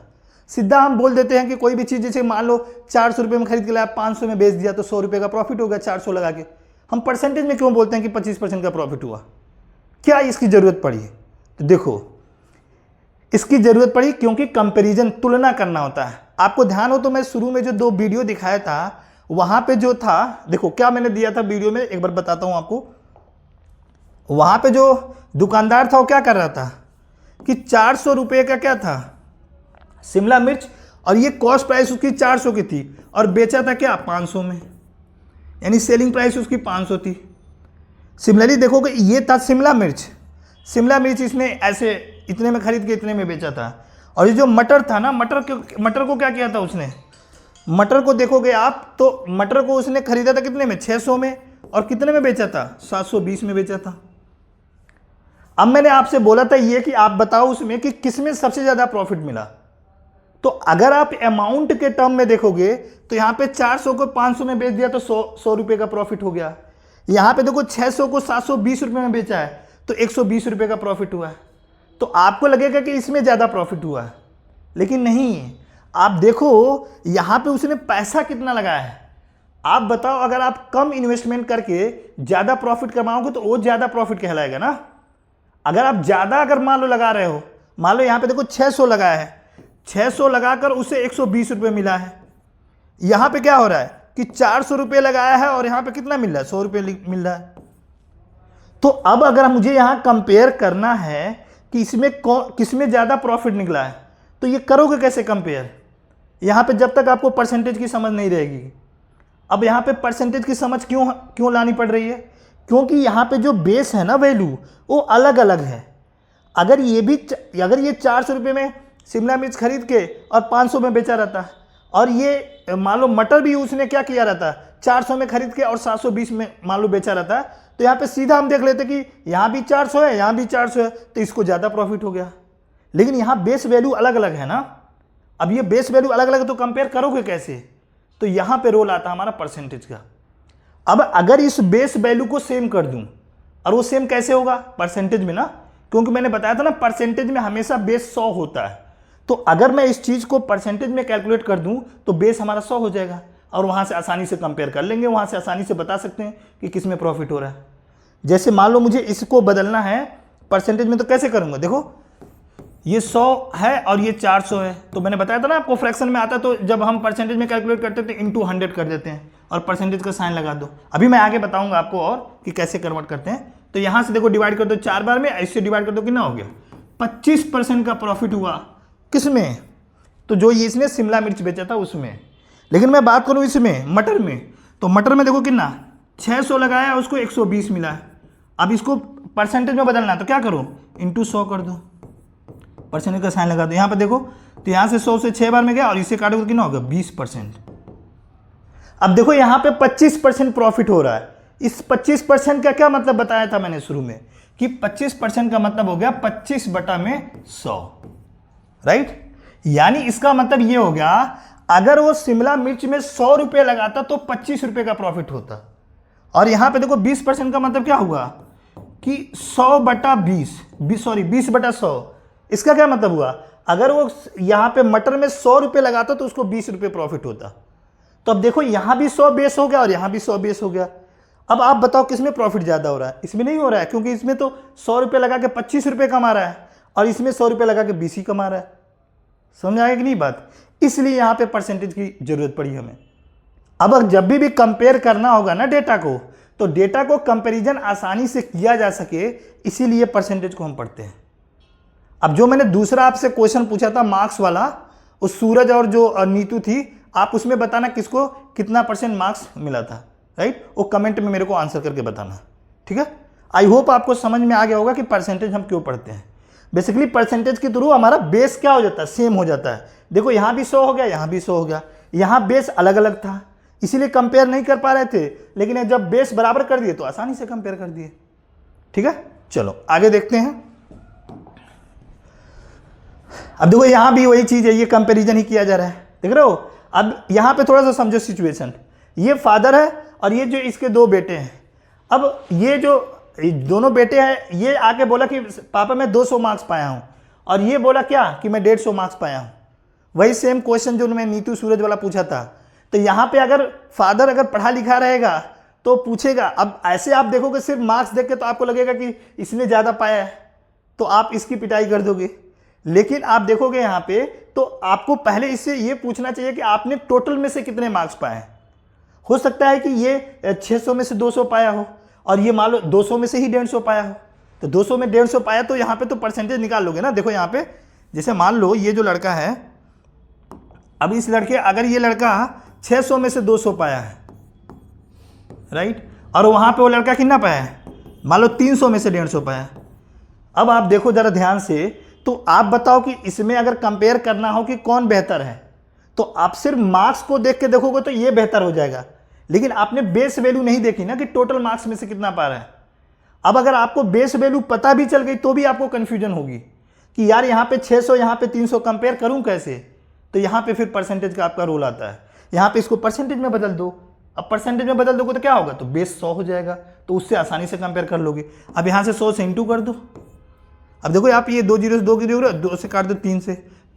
सीधा हम बोल देते हैं कि कोई भी चीज़, जैसे मान लो 400 रुपये में खरीद के लाया, 500 में बेच दिया तो 100 रुपये का प्रॉफिट हो गया 400 लगा के। हम परसेंटेज में क्यों बोलते हैं कि 25% का प्रॉफिट हुआ, क्या इसकी ज़रूरत पड़ी। तो देखो इसकी ज़रूरत पड़ी क्योंकि कंपैरिजन, तुलना करना होता है। आपको ध्यान हो तो मैं शुरू में जो 2 वीडियो दिखाया था वहाँ पे जो था, देखो क्या मैंने दिया था वीडियो में, एक बार बताता हूँ आपको। वहाँ पे जो दुकानदार था वो क्या कर रहा था कि 400 रुपये का क्या था शिमला मिर्च, और ये कॉस्ट प्राइस उसकी 400 की थी और बेचा था क्या 500 में, यानी सेलिंग प्राइस उसकी 500 थी। सिमिलरली देखोगे ये था शिमला मिर्च इसने ऐसे इतने में खरीद के इतने में बेचा था। और ये जो मटर था ना, मटर को क्या किया था उसने, मटर को देखोगे आप तो मटर को उसने खरीदा था कितने में 600 में, और कितने में बेचा था 720 में बेचा था। अब मैंने आपसे बोला था ये कि आप बताओ उसमें कि किसमें सबसे ज़्यादा प्रॉफिट मिला। तो अगर आप अमाउंट के टर्म में देखोगे तो यहाँ पे 400 को 500 में बेच दिया तो 100 रुपये का प्रॉफिट हो गया। यहाँ पे देखो 600 को 720 रुपये में बेचा है तो 120 रुपये का प्रॉफिट हुआ है। तो आपको लगेगा कि इसमें ज़्यादा प्रॉफिट हुआ है, लेकिन नहीं। आप देखो यहाँ पे उसने पैसा कितना लगाया है। आप बताओ अगर आप कम इन्वेस्टमेंट करके ज़्यादा प्रॉफिट कमाओगे तो वो ज़्यादा प्रॉफिट कहलाएगा ना। अगर आप ज़्यादा अगर मान लो लगा रहे हो, मान लो यहाँ पे देखो 600 लगाया है, 600 लगाकर उसे 120 रुपये मिला है। यहाँ पे क्या हो रहा है कि 400 रुपये लगाया है और यहाँ पे कितना मिल रहा है 100 रुपये मिल रहा है। तो अब अगर मुझे यहाँ कंपेयर करना है कि इसमें किसमें ज़्यादा प्रॉफिट निकला है, तो ये करोगे कैसे कंपेयर, यहाँ पे जब तक आपको परसेंटेज की समझ नहीं रहेगी। अब यहाँ पे परसेंटेज की समझ क्यों लानी पड़ रही है, क्योंकि यहाँ पे जो बेस है ना वैल्यू वो अलग अलग है। अगर ये 400 रुपये में शिमला मिर्च खरीद के और 500 में बेचा रहता, और ये मान लो मटर भी उसने क्या किया रहता 400 में खरीद के और 720 में मान लो बेचा रहता, तो यहाँ पे सीधा हम देख लेते कि यहाँ भी 400 है, यहाँ भी 400 है, तो इसको ज़्यादा प्रॉफिट हो गया। लेकिन यहाँ बेस वैल्यू अलग अलग है ना। अब ये बेस वैल्यू अलग अलग है तो कंपेयर करोगे कैसे, तो यहाँ पे रोल आता है हमारा परसेंटेज का। अब अगर इस बेस वैल्यू को सेम कर दूं, और वो सेम कैसे होगा परसेंटेज में ना, क्योंकि मैंने बताया था ना परसेंटेज में हमेशा बेस 100 होता है। तो अगर मैं इस चीज़ को परसेंटेज में कैलकुलेट कर दूं तो बेस हमारा 100 हो जाएगा, और वहाँ से आसानी से कंपेयर कर लेंगे, वहाँ से आसानी से बता सकते हैं कि किस में प्रॉफिट हो रहा है। जैसे मान लो मुझे इसको बदलना है परसेंटेज में, तो कैसे करूँगा, देखो ये 100 है और ये 400 है, तो मैंने बताया था ना आपको फ्रैक्शन में आता, तो जब हम परसेंटेज में कैलकुलेट करते हैं तो इंटू 100 कर देते हैं और परसेंटेज का साइन लगा दो। अभी मैं आगे बताऊंगा आपको और कि कैसे कन्वर्ट करते हैं। तो यहाँ से देखो डिवाइड कर दो 4 बार में, इससे डिवाइड कर दो, कितना हो गया 25% का प्रॉफिट हुआ किसमें, तो जो ये इसने शिमला मिर्च बेचा था उसमें। लेकिन मैं बात करूँ इसमें मटर में, तो मटर में देखो कितना 600 लगाया, उसको 120 मिला है। अब इसको परसेंटेज में बदलना है तो क्या करो, इंटू 100 कर दो, परसेंटेज का साइन लगा दो। यहाँ पे देखो तो यहाँ से 100 से 6 बार में गया और इससे काटोगे तो कितना होगा 20%। अब देखो यहाँ पे 25% प्रॉफिट हो रहा है। इस 25% का क्या मतलब बताया था मैंने शुरू में कि 25% का मतलब हो गया 25 बटा में 100, राइट। यानी इसका मतलब ये हो गया अगर वो शिमला मिर्च में 100 रुपये लगाता तो 25 रुपये का प्रॉफिट होता। और यहाँ पे देखो 20% का मतलब क्या हुआ कि 100 बटा 20 बटा 100। इसका क्या मतलब हुआ, अगर वो यहाँ पे मटर में 100 रुपये लगाता तो उसको 20 रुपये प्रॉफिट होता। तो अब देखो यहाँ भी 100 बेस हो गया और यहाँ भी 100 बेस हो गया। अब आप बताओ किसमें प्रॉफिट ज़्यादा हो रहा है, इसमें नहीं हो रहा है, क्योंकि इसमें तो 100 रुपये लगा के 25 रुपये कमा रहा है और इसमें 100 रुपये लगा के 20 ही कमा रहा है। समझ आएगा कि नहीं बात, इसलिए यहाँ पे परसेंटेज की जरूरत पड़ी हमें। अब जब भी कंपेयर करना होगा ना डेटा को, तो डेटा को कंपैरिजन आसानी से किया जा सके, इसीलिए परसेंटेज को हम पढ़ते हैं। अब जो मैंने दूसरा आपसे क्वेश्चन पूछा था मार्क्स वाला, उस सूरज और जो नीतू थी, आप उसमें बताना किसको कितना % मार्क्स मिला था, राइट। वो कमेंट में मेरे को आंसर करके बताना, ठीक है। आई होप आपको समझ में आ गया होगा कि परसेंटेज हम क्यों पढ़ते हैं। बेसिकली परसेंटेज के थ्रू हमारा बेस क्या हो जाता है, सेम हो जाता है। देखो यहाँ भी 100 हो गया, यहाँ भी 100 हो गया, यहाँ बेस अलग अलग था इसीलिए कंपेयर नहीं कर पा रहे थे, लेकिन जब बेस बराबर कर दिए तो आसानी से कंपेयर कर दिए, ठीक है। चलो आगे देखते हैं। अब देखो यहाँ भी वही चीज है, ये कंपैरिजन ही किया जा रहा है, देख रहे हो। अब यहाँ पे थोड़ा सा समझो सिचुएशन, ये फादर है और ये जो इसके 2 बेटे हैं। अब ये जो दोनों बेटे हैं, ये आके बोला कि पापा मैं 200 मार्क्स पाया हूँ, और ये बोला क्या कि मैं 150 मार्क्स पाया हूँ। वही सेम क्वेश्चन जो मैं नीतू सूरज वाला पूछा था। तो यहाँ पे अगर फादर अगर पढ़ा लिखा रहेगा तो पूछेगा। अब ऐसे आप देखोगे सिर्फ मार्क्स देख के तो आपको लगेगा कि इसने ज़्यादा पाया है, तो आप इसकी पिटाई कर दोगे। लेकिन आप देखोगे यहाँ पे तो आपको पहले इससे ये पूछना चाहिए कि आपने टोटल में से कितने मार्क्स पाए हैं। हो सकता है कि ये 600 में से 200 पाया हो और ये मान लो 200 में से ही 150 पाया हो। तो 200 में 150 पाया तो यहाँ पे तो परसेंटेज निकाल लोगे ना। देखो यहाँ पे जैसे मान लो ये जो लड़का है, अब इस लड़के अगर ये लड़का 600 में से 200 पाया है, राइट, और वहाँ पे वो लड़का कितना पाया है, मान लो 300 में से 150 पाया है। अब आप देखो ज़रा ध्यान से, तो आप बताओ कि इसमें अगर कंपेयर करना हो कि कौन बेहतर है, तो आप सिर्फ मार्क्स को देख के देखोगे तो ये बेहतर हो जाएगा। लेकिन आपने बेस वैल्यू नहीं देखी ना कि टोटल मार्क्स में से कितना पा रहा है। अब अगर आपको बेस वैल्यू पता भी चल गई तो भी आपको कन्फ्यूजन होगी कि यार यहाँ पे 600 यहाँ पे 300 कंपेयर करूँ कैसे। तो यहाँ पे फिर परसेंटेज का आपका रोल आता है। यहाँ पे इसको परसेंटेज में बदल दो। अब परसेंटेज में बदल दोगे तो क्या होगा, तो बेस 100 हो जाएगा, तो उससे आसानी से कंपेयर कर लोगे। अब यहाँ से 100 से इंटू कर दो। अब देखो आप ये 2 जीरो से 2 की 2 से काट दो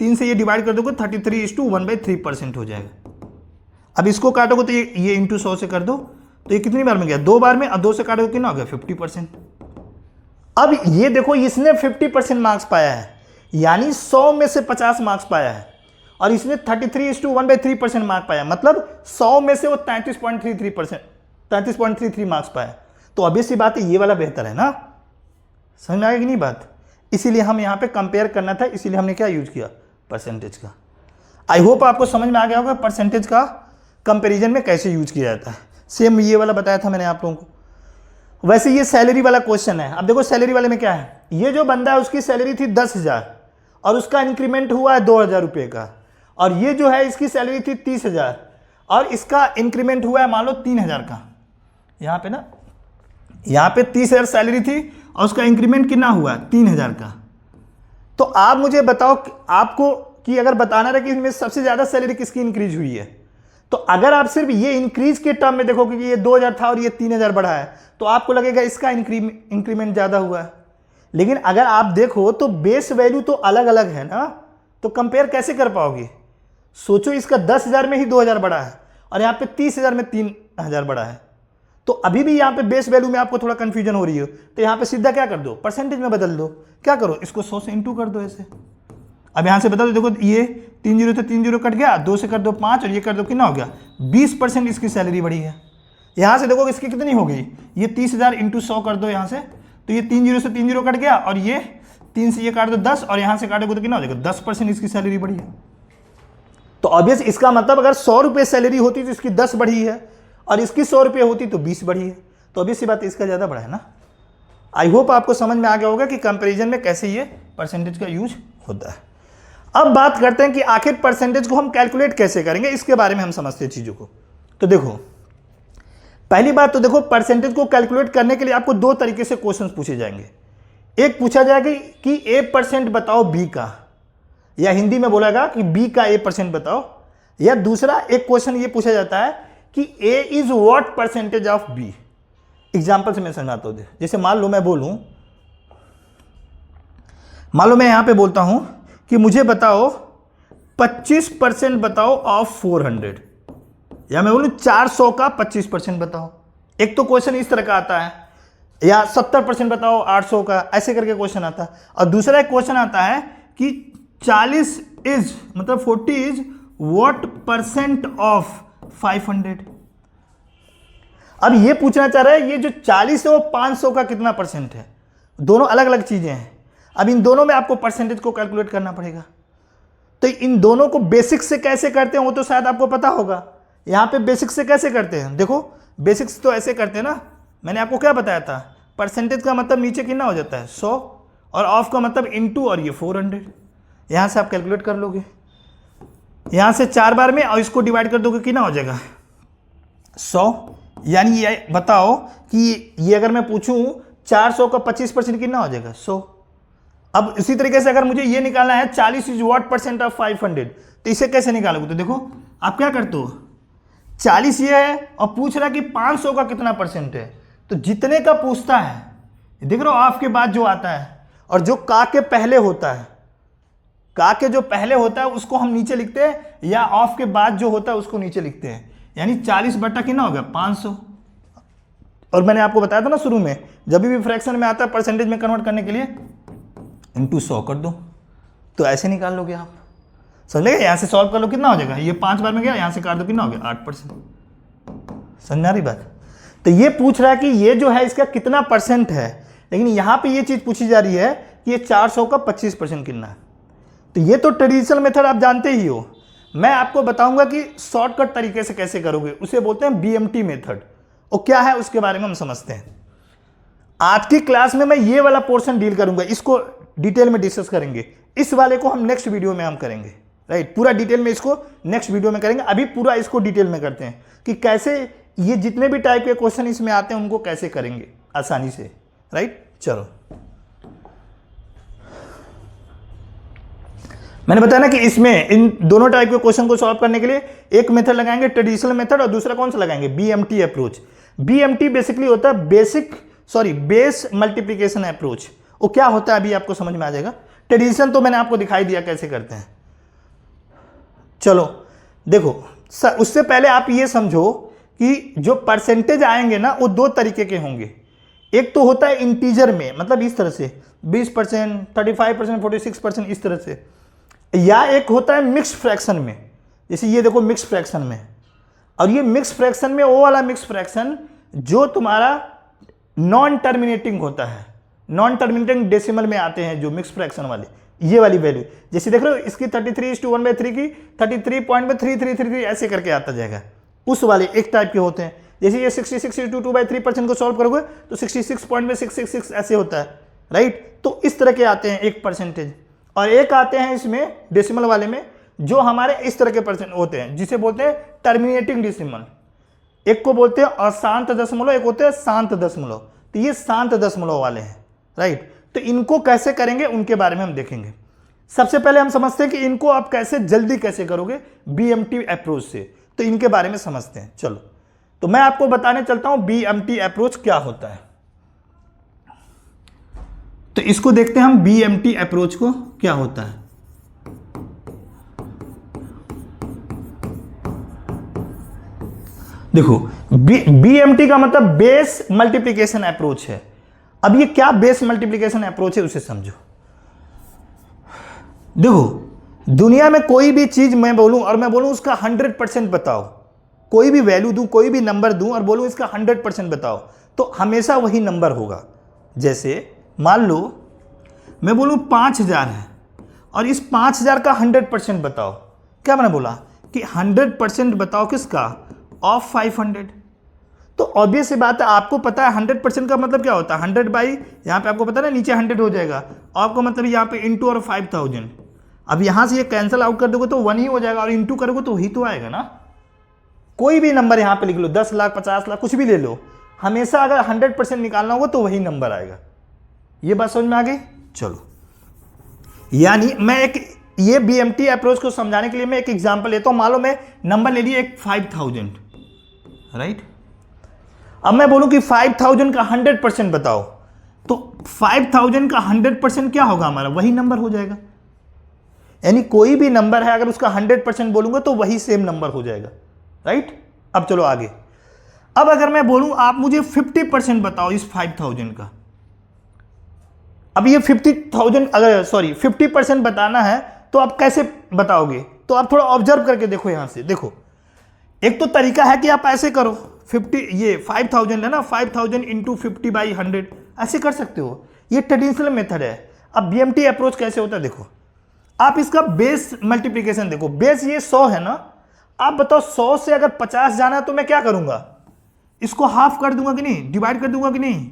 3 से ये डिवाइड कर दोगे 33:1/3% हो जाएगा। अब इसको काटोगे तो ये इंटू 100 से कर दो, तो ये कितनी बार में गया, 2 बार में। अब 2 से काटोगे कितना हो गया, 50%। अब ये देखो इसने 50% मार्क्स पाया है, यानी 100 में से 50 मार्क्स पाया है, और इसने 33:1/3% मार्क्स पाया, मतलब 100 में से वो 33.33 मार्क्स पाया। तो ऑब्वियस सी बात है ये वाला बेहतर है ना। समझ में आएगी नहीं बात। इसीलिए हम यहाँ पे कंपेयर करना था, इसीलिए हमने क्या यूज किया, परसेंटेज का। आई होप आपको समझ में आ गया होगा परसेंटेज का कंपैरिजन में कैसे यूज किया जाता है। सेम ये वाला बताया था मैंने आप लोगों को। वैसे ये सैलरी वाला क्वेश्चन है। अब देखो सैलरी वाले में क्या है, ये जो बंदा है उसकी सैलरी थी 10,000 और उसका इंक्रीमेंट हुआ है 2,000 रुपये का, और ये जो है इसकी सैलरी थी 30,000 और इसका इंक्रीमेंट हुआ है मान लो 3,000 का। यहाँ पे ना, यहाँ पे 30,000 सैलरी थी और उसका इंक्रीमेंट कितना हुआ, 3,000 का। तो आप मुझे बताओ आपको कि अगर बताना रहे कि इसमें सबसे ज़्यादा सैलरी किसकी इंक्रीज हुई है, तो अगर आप सिर्फ ये इंक्रीज के टर्म में देखोगे कि ये 2,000 था और ये 3,000 बढ़ा है, तो आपको लगेगा इसका इंक्रीमेंट ज़्यादा हुआ है। लेकिन अगर आप देखो तो बेस वैल्यू तो अलग अलग है ना, तो कंपेयर कैसे कर पाओगे। सोचो इसका 10,000 में ही 2,000 बढ़ा है और यहाँ पे 30,000 में 3,000 बढ़ा है, तो अभी भी यहाँ पे बेस वैल्यू में आपको थोड़ा कंफ्यूजन हो रही हो, तो यहाँ पे सीधा क्या कर दो, परसेंटेज में बदल दो। क्या करो, इसको 100 से इंटू कर दो ऐसे। अब यहाँ से बदल दो, देखो ये 3 जीरो तो 3 जीरो कट गया, 2 से कर दो 5 और ये कर दो कितना हो गया, 20% इसकी सैलरी बढ़ी है। यहाँ से देखो इसकी कितनी हो गई, ये 30,000 इंटू 100 कर दो यहाँ से, तो ये 3 जीरो से 3 जीरो कट गया और ये 3 से ये काट दो 10 और यहाँ से काटोगे तो कितना हो जाएगा, 10% इसकी सैलरी बढ़ी है। तो ऑब्वियस इसका मतलब अगर 100 रुपये सैलरी होती तो इसकी 10 बढ़ी है, और इसकी 100 रुपये होती तो 20 बढ़ी है, तो ऑब्वियस सी बात है इसका ज़्यादा बढ़ा है ना। आई होप आपको समझ में आ गया होगा कि कंपैरिजन में कैसे ये परसेंटेज का यूज होता है। अब बात करते हैं कि आखिर परसेंटेज को हम कैलकुलेट कैसे करेंगे, इसके बारे में हम समझते हैं चीज़ों को। तो देखो, पहली बात तो देखो, परसेंटेज को कैलकुलेट करने के लिए आपको 2 तरीके से क्वेश्चंस पूछे जाएंगे। एक पूछा जाएगा कि A% बताओ B का, या हिंदी में बोलेगा कि B का A% बताओ, या दूसरा एक क्वेश्चन ये पूछा जाता है कि A is what percentage of B। Example से मैं समझाता हूँ। जैसे मान लो मैं यहां पे बोलता हूं कि मुझे बताओ 25% बताओ ऑफ 400, या मैं बोलूं 400 का 25% बताओ। एक तो क्वेश्चन इस तरह का आता है, या 70% बताओ 800 का, ऐसे करके क्वेश्चन आता है। और दूसरा एक क्वेश्चन आता है कि 40 इज मतलब 40 इज व्हाट परसेंट ऑफ 500। अब ये पूछना चाह रहा है ये जो 40 है वो 500 का कितना परसेंट है। दोनों अलग अलग चीजें हैं। अब इन दोनों में आपको परसेंटेज को कैलकुलेट करना पड़ेगा। तो इन दोनों को बेसिक से कैसे करते हैं वो तो शायद आपको पता होगा। यहाँ पे बेसिक से कैसे करते हैं, देखो बेसिक्स तो ऐसे करते हैं ना, मैंने आपको क्या बताया था, परसेंटेज का मतलब नीचे कितना हो जाता है 100, और ऑफ का मतलब इनटू और ये 400। यहाँ से आप कैलकुलेट कर लोगे, यहाँ से 4 बार में, और इसको डिवाइड कर दोगे कितना हो जाएगा 100। यानी ये बताओ कि ये अगर मैं पूछूं 400 का 25% कितना हो जाएगा 100। अब इसी तरीके से अगर मुझे ये निकालना है 40 इज व्हाट परसेंट ऑफ 500, तो इसे कैसे निकालोगे। तो देखो आप क्या करते हो, 40 ये है और पूछ रहा है कि 500 का कितना परसेंट है, तो जितने का पूछता है देख रहे हो ऑफ के बाद जो आता है, और जो का के पहले होता है, का के जो पहले होता है उसको हम नीचे लिखते हैं, या ऑफ के बाद जो होता है उसको नीचे लिखते हैं। यानी 40 बटा कितना होगा 500। और मैंने आपको बताया था ना शुरू में, जब भी फ्रैक्शन में आता है परसेंटेज में कन्वर्ट करने के लिए इंटू 100 कर दो, तो ऐसे निकाल लोगे आप, समझ लेंगे। यहाँ से सॉल्व कर लो कितना हो जाएगा, ये 5 बार में गया, यहाँ से काट दो कितना हो गया 8%। समझ आ रही बात। तो ये पूछ रहा है कि ये जो है इसका कितना परसेंट है, लेकिन यहाँ पे ये चीज़ पूछी जा रही है कि ये 400 का 25% कितना है। तो ये तो ट्रेडिशनल मेथड आप जानते ही हो। मैं आपको बताऊंगा कि शॉर्टकट तरीके से कैसे करोगे, उसे बोलते हैं BMT मेथड। और क्या है उसके बारे में हम समझते हैं। आज की क्लास में मैं ये वाला पोर्शन डील करूंगा, इसको डिटेल में डिस्कस करेंगे। इस वाले को हम नेक्स्ट वीडियो में हम करेंगे, राइट। पूरा डिटेल में इसको नेक्स्ट वीडियो में करेंगे। अभी पूरा इसको डिटेल में करते हैं कि कैसे ये जितने भी टाइप के क्वेश्चन इसमें आते हैं उनको कैसे करेंगे आसानी से, राइट। चलो, मैंने बताया ना कि इसमें इन दोनों टाइप के क्वेश्चन को सॉल्व करने के लिए एक मेथड लगाएंगे ट्रेडिशनल मेथड, और दूसरा कौन सा लगाएंगे BMT अप्रोच। BMT बेसिकली होता है बेस मल्टीप्लिकेशन अप्रोच। वो क्या होता है अभी आपको समझ में आ जाएगा। ट्रेडिशन तो मैंने आपको दिखाई दिया कैसे करते हैं। चलो देखो, उससे पहले आप ये समझो कि जो परसेंटेज आएंगे ना वो 2 तरीके के होंगे। एक तो होता है इंटीजर में, मतलब इस तरह से 20%, 35%, 46% इस तरह से, या एक होता है मिक्स फ्रैक्शन में, जैसे ये देखो मिक्स फ्रैक्शन में। और ये मिक्स फ्रैक्शन में वो वाला मिक्स फ्रैक्शन जो तुम्हारा नॉन टर्मिनेटिंग होता है, नॉन टर्मिनेटिंग डेसिमल में आते हैं जो मिक्स फ्रैक्शन वाले, ये वाली वैल्यू जैसे देख रहे हो इसकी 33:1/3 की 33.3333 ऐसे करके आता जाएगा। उस वाले एक टाइप के होते हैं। जैसे ये 66/2/3% को सॉल्व करोगे तो 66.666 ऐसे होता है, राइट। तो इस तरह के आते हैं एक परसेंटेज। और एक आते हैं इसमें डेसिमल वाले में जो हमारे इस तरह के परसेंट होते हैं, जिसे बोलते हैं टर्मिनेटिंग डेसिमल। एक को बोलते हैं अशांत दशमलव, एक होते हैं शांत दशमलव। तो ये शांत दशमलव वाले हैं, राइट। तो इनको कैसे करेंगे उनके बारे में हम देखेंगे। सबसे पहले हम समझते हैं कि इनको आप कैसे जल्दी कैसे करोगे BMT अप्रोच से, तो इनके बारे में समझते हैं। चलो, तो मैं आपको बताने चलता हूं BMT अप्रोच क्या होता है। तो इसको देखते हैं हम BMT अप्रोच को क्या होता है। देखो BMT का मतलब बेस मल्टीप्लिकेशन अप्रोच है। अब ये क्या बेस मल्टीप्लिकेशन अप्रोच है उसे समझो। देखो दुनिया में कोई भी चीज मैं बोलूं और मैं बोलूं उसका 100% बताओ, कोई भी वैल्यू दूं, कोई भी नंबर दूं और बोलूं इसका 100% बताओ, तो हमेशा वही नंबर होगा। जैसे मान लो मैं बोलूं 5000 है और इस 5000 का 100% बताओ, क्या मैंने बोला कि 100% बताओ किसका, ऑफ 500। तो ऑब्वियस सी बात है, आपको पता है 100% का मतलब क्या होता है, 100 बाई, यहाँ पे आपको पता है ना नीचे 100 हो जाएगा, ऑफ का मतलब यहाँ पे इंटू और 5000। अब यहाँ से ये कैंसिल आउट कर दोगे तो 1 ही हो जाएगा, और इंटू करोगे तो वही तो आएगा ना। कोई भी नंबर यहाँ पे लिख लो, 10 लाख 50 लाख कुछ भी ले लो, हमेशा अगर 100% निकालना होगा तो वही नंबर आएगा। ये बात समझ में आ गई। चलो, यानी मैं एक ये BMT अप्रोच को समझाने के लिए मैं एक एग्जांपल लेता हूं। मान लो मैं नंबर ले लिया एक 5000, राइट। अब मैं बोलूं कि 5000 का 100% बताओ, तो 5000 का 100% क्या होगा हमारा, वही नंबर हो जाएगा। यानी कोई भी नंबर है अगर उसका 100% बोलूंगा तो वही सेम नंबर हो जाएगा, राइट। अब चलो आगे। अब अगर मैं बोलूं आप मुझे 50% बताओ इस 5000 का, अब ये 50,000 अगर 50% बताना है तो आप कैसे बताओगे, तो आप थोड़ा ऑब्जर्व करके देखो। यहां से देखो, एक तो तरीका है कि आप ऐसे करो, 5000 है ना, 5000 इंटू 50/100 ऐसे कर सकते हो, ये ट्रेडिशनल मेथड है। अब BMT अप्रोच कैसे होता है देखो, आप इसका बेस मल्टीप्लीकेशन देखो, बेस ये 100 है ना, आप बताओ 100 से अगर 50 जाना तो मैं क्या करूंगा, इसको हाफ कर दूंगा कि नहीं, डिवाइड कर दूंगा कि नहीं,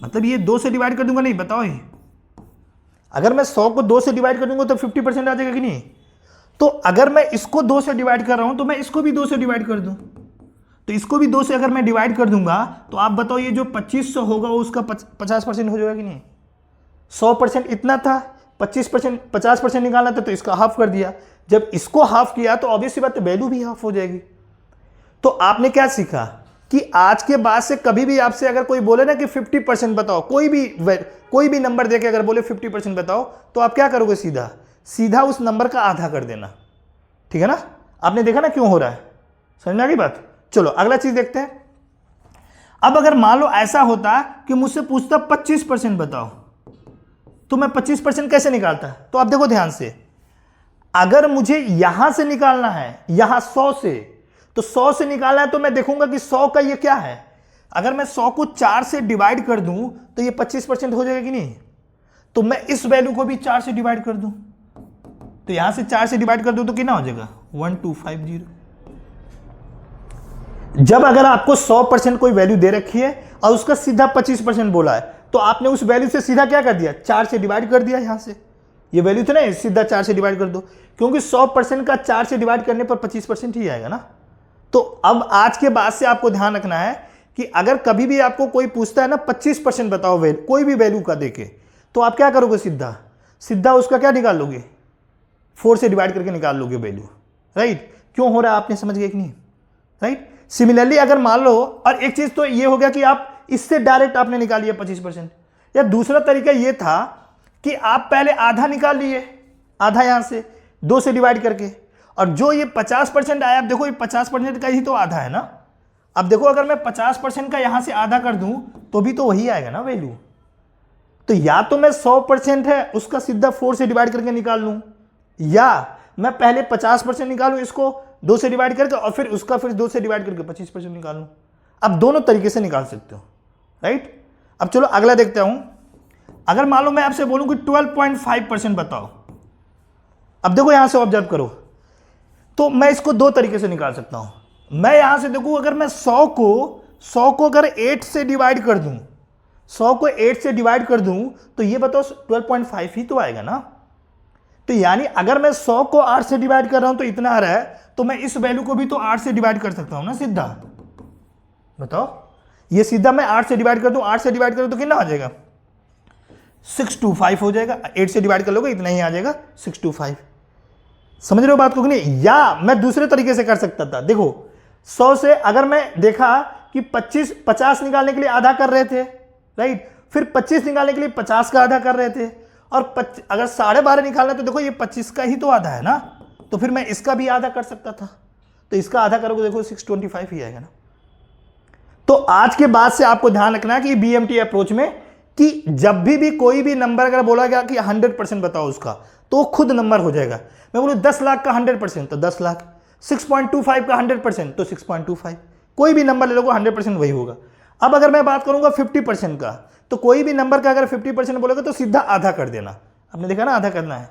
मतलब ये 2 से डिवाइड कर दूंगा नहीं, बताओ ये अगर मैं 100 को 2 से डिवाइड कर दूंगा तो 50% आ जाएगा कि नहीं। तो अगर मैं इसको 2 से डिवाइड कर रहा हूं तो मैं इसको भी 2 से डिवाइड कर दूं, तो इसको भी 2 से अगर मैं डिवाइड कर दूंगा तो आप बताओ ये जो 2500 होगा वो उसका 50% हो जाएगा कि नहीं। 100% इतना था, 50% निकालना था तो इसका हाफ कर दिया, जब इसको हाफ किया तो ऑब्वियस सी बात है वैल्यू भी हाफ हो जाएगी। तो आपने क्या सीखा कि आज के बाद से कभी भी आपसे अगर कोई बोले ना कि 50% बताओ, कोई भी नंबर देके अगर बोले 50% बताओ, तो आप क्या करोगे, सीधा उस नंबर का आधा कर देना, ठीक है ना। आपने देखा ना क्यों हो रहा है, समझ में आ गई बात। चलो अगला चीज देखते हैं। अब अगर मान लो ऐसा होता कि मुझसे पूछता 25% बताओ, तो मैं 25% कैसे निकालता, तो आप देखो ध्यान से, अगर मुझे यहां से निकालना है, यहां 100 से, तो 100 से निकालना है तो मैं देखूंगा कि 100 का ये क्या है, अगर मैं 100 को 4 से डिवाइड कर दूं तो ये 25% हो जाएगा कि नहीं। तो मैं इस वैल्यू को भी 4 से डिवाइड कर दूं, तो यहां से 4 से डिवाइड कर दूं तो कितना हो जाएगा, 1250। जब अगर आपको 100% कोई वैल्यू दे रखी है और उसका सीधा 25% बोला है, तो आपने उस वैल्यू से सीधा क्या कर दिया, 4 से डिवाइड कर दिया। यहां से ये वैल्यू तो नहीं, सीधा 4 से डिवाइड कर दो, क्योंकि 100% का 4 से डिवाइड करने पर 25% ही आएगा ना। तो अब आज के बाद से आपको ध्यान रखना है कि अगर कभी भी आपको कोई पूछता है ना 25% बताओ वैल्यू, कोई भी वैल्यू का देके, तो आप क्या करोगे, सीधा उसका क्या निकाल लोगे, 4 से डिवाइड करके निकाल लोगे वैल्यू, राइट। क्यों हो रहा है आपने समझ गए कि नहीं, राइट। सिमिलरली अगर मान लो, और एक चीज तो ये हो गया कि आप इससे डायरेक्ट आपने निकाल लिया 25%, या दूसरा तरीका ये था कि आप पहले आधा निकाल लिए, आधा यहां से 2 से डिवाइड करके, और जो ये 50% आया, अब देखो ये 50% का ही तो आधा है ना। अब देखो अगर मैं 50% का यहां से आधा कर दूं तो भी तो वही आएगा ना वैल्यू। तो या तो मैं 100% है उसका सीधा 4 से डिवाइड करके निकाल लूं, या मैं पहले 50% निकालूं इसको 2 से डिवाइड करके, और फिर उसका फिर 2 से डिवाइड करके 25% निकाल लूं। अब दोनों तरीके से निकाल सकते हो, राइट। अब चलो अगला देखते हूं। अगर मान लो मैं आपसे बोलूं कि 12.5% बताओ, अब देखो यहां से ऑब्जर्व करो, तो मैं इसको 2 तरीके से निकाल सकता हूं। मैं यहां से देखूं, अगर मैं 100 को अगर 8 से डिवाइड कर दूं, 100 को 8 से डिवाइड कर दूं, तो ये बताओ 12.5 ही तो आएगा ना। तो यानी अगर मैं 100 को 8 से डिवाइड कर रहा हूं तो इतना आ रहा है, तो मैं इस वैल्यू को भी तो 8 से डिवाइड कर सकता हूं ना सीधा। बताओ, ये सीधा मैं 8 से डिवाइड कर दूं, 8 से डिवाइड करूं तो कितना आ जाएगा, 625 हो जाएगा। 8 से डिवाइड कर लोगे इतना ही आ जाएगा, 625। समझ रहे हो बात को कि नहीं। या मैं दूसरे तरीके से कर सकता था, देखो 100 से अगर मैं देखा कि 50 निकालने के लिए आधा कर रहे थे, राइट, फिर 25 निकालने के लिए 50 का आधा कर रहे थे, और अगर 12.5 निकालना तो देखो ये 25 का ही तो आधा है ना, तो फिर मैं इसका भी आधा कर सकता था, तो इसका आधा करोगे देखो 625 ही आएगा ना। तो आज के बाद से आपको ध्यान रखना है कि BMT अप्रोच में कि जब भी कोई भी नंबर अगर बोला गया कि 100% बताओ उसका, तो खुद नंबर हो जाएगा। मैं बोलूं 10 लाख का 100% तो 10 लाख, 6.25 का 100% तो 6.25, कोई भी नंबर ले लो 100% वही होगा। अब अगर मैं बात करूंगा 50% का, तो कोई भी नंबर का अगर 50% बोलोगे तो सीधा आधा कर देना। आपने देखा ना आधा करना है।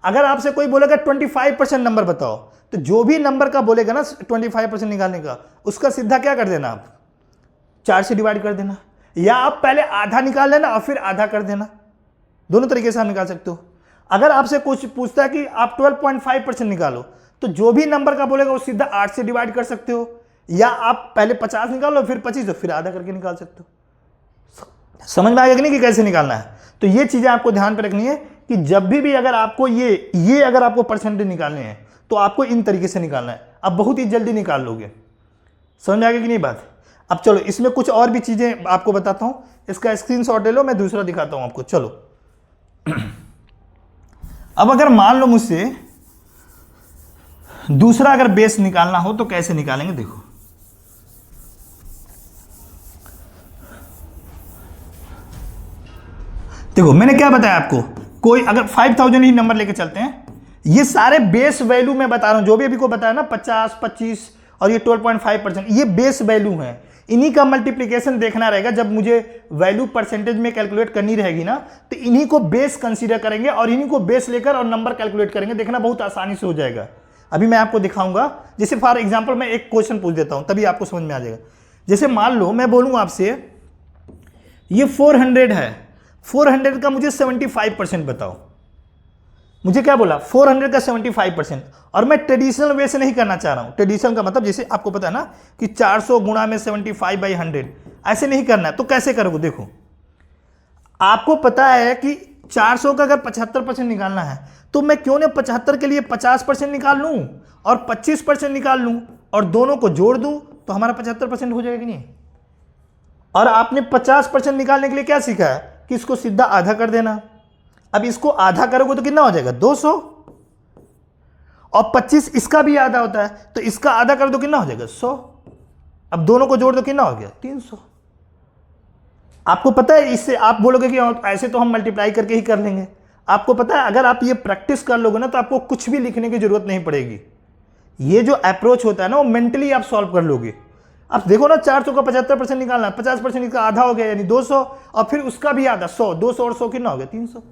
अगर आपसे कोई बोलेगा 25% नंबर बताओ, तो जो भी नंबर का बोलेगा ना 25% निकालने का, उसका सीधा क्या कर देना आप 4 से डिवाइड कर देना, या आप पहले आधा निकाल लेना और फिर आधा कर देना। दोनों तरीके से आप निकाल सकते हो। अगर आपसे कुछ पूछता है कि आप 12.5% निकालो, तो जो भी नंबर का बोलेगा वो सीधा 8 से डिवाइड कर सकते हो, या आप पहले 50 निकालो फिर 25 तो फिर आधा करके निकाल सकते हो। समझ में आ गया कि नहीं कि कैसे निकालना है? तो ये चीजें आपको ध्यान पे रखनी है कि जब भी अगर आपको ये अगर आपको परसेंटेज निकालने हैं तो आपको इन तरीके से निकालना है। आप बहुत ही जल्दी निकाल लोगे। समझ में आ गया कि नहीं बात? अब चलो इसमें कुछ और भी चीजें आपको बताता हूं। इसका स्क्रीनशॉट ले लो, मैं दूसरा दिखाता हूं आपको। चलो अब अगर मान लो मुझसे दूसरा अगर बेस निकालना हो तो कैसे निकालेंगे, देखो। देखो मैंने क्या बताया आपको, कोई अगर 5000 ही नंबर लेके चलते हैं, ये सारे बेस वैल्यू मैं बता रहा हूं, जो भी अभी को बताया ना 50, 25 और ये 12.5%, ये बेस वैल्यू है। इन्हीं का मल्टीप्लिकेशन देखना रहेगा। जब मुझे वैल्यू परसेंटेज में कैलकुलेट करनी रहेगी ना, तो इन्हीं को बेस कंसीडर करेंगे और इन्हीं को बेस लेकर और नंबर कैलकुलेट करेंगे। देखना बहुत आसानी से हो जाएगा। अभी मैं आपको दिखाऊंगा। जैसे फॉर एग्जांपल मैं एक क्वेश्चन पूछ देता हूं, तभी आपको समझ में आ जाएगा। जैसे मान लो मैं बोलूं आपसे ये 400 है, 400 का मुझे 75% बताओ। मुझे क्या बोला? 400 का 75%। और मैं ट्रेडिशनल वे से नहीं करना चाह रहा हूं। ट्रेडिशनल का मतलब जैसे आपको पता है ना कि 400 गुणा में 75/100, ऐसे नहीं करना है। तो कैसे करोगे? देखो आपको पता है कि 400 का अगर 75% निकालना है, तो मैं क्यों ना 75 के लिए 50% निकाल लूं और 25% निकाल लूं और दोनों को जोड़ दूं, तो हमारा 75% हो जाएगा कि नहीं? और आपने 50% निकालने के लिए क्या सीखा है कि इसको सीधा आधा कर देना। अब इसको आधा करोगे तो कितना हो जाएगा? 200। और 25 इसका भी आधा होता है, तो इसका आधा कर दो कितना हो जाएगा? 100। अब दोनों को जोड़ दो कितना हो गया? 300। आपको पता है, इससे आप बोलोगे कि ऐसे तो हम मल्टीप्लाई करके ही कर लेंगे। आपको पता है अगर आप ये प्रैक्टिस कर लोगे ना, तो आपको कुछ भी लिखने की जरूरत नहीं पड़ेगी। ये जो अप्रोच होता है ना, वो मेंटली आप सॉल्व कर लोगे। अब देखो ना, 400 का 75% निकालना है, 50% इसका आधा हो गया यानी 200, और फिर उसका भी आधा 100, 200 और 100 कितना हो गया? 300।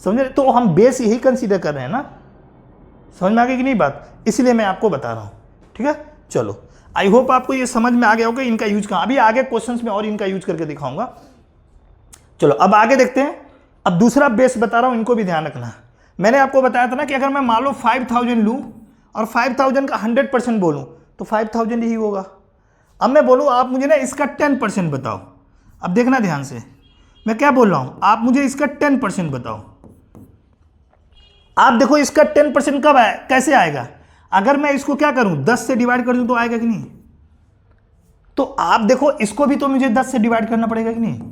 समझे? तो हम बेस यही कंसीडर कर रहे हैं ना। समझ में आ गई कि नहीं बात? इसलिए मैं आपको बता रहा हूं। ठीक है, चलो आई होप आपको ये समझ में आ गया होगा इनका यूज कहां। अभी आगे क्वेश्चंस में और इनका यूज करके दिखाऊंगा। चलो अब आगे देखते हैं। अब दूसरा बेस बता रहा हूं, इनको भी ध्यान रखना। मैंने आपको बताया था ना कि अगर मैं मान लो 5000 लूं और 5000 का 100% बोलूं तो 5000 ही होगा। अब मैं बोलूं आप मुझे ना इसका 10% बताओ। अब देखना ध्यान से, मैं क्या बोल रहा हूं, आप मुझे इसका 10% बताओ। आप देखो इसका 10% कब आए, कैसे आएगा? अगर मैं इसको क्या करूं, 10 से डिवाइड कर दूं तो आएगा कि नहीं? तो आप देखो इसको भी तो मुझे 10 से डिवाइड करना पड़ेगा कि नहीं?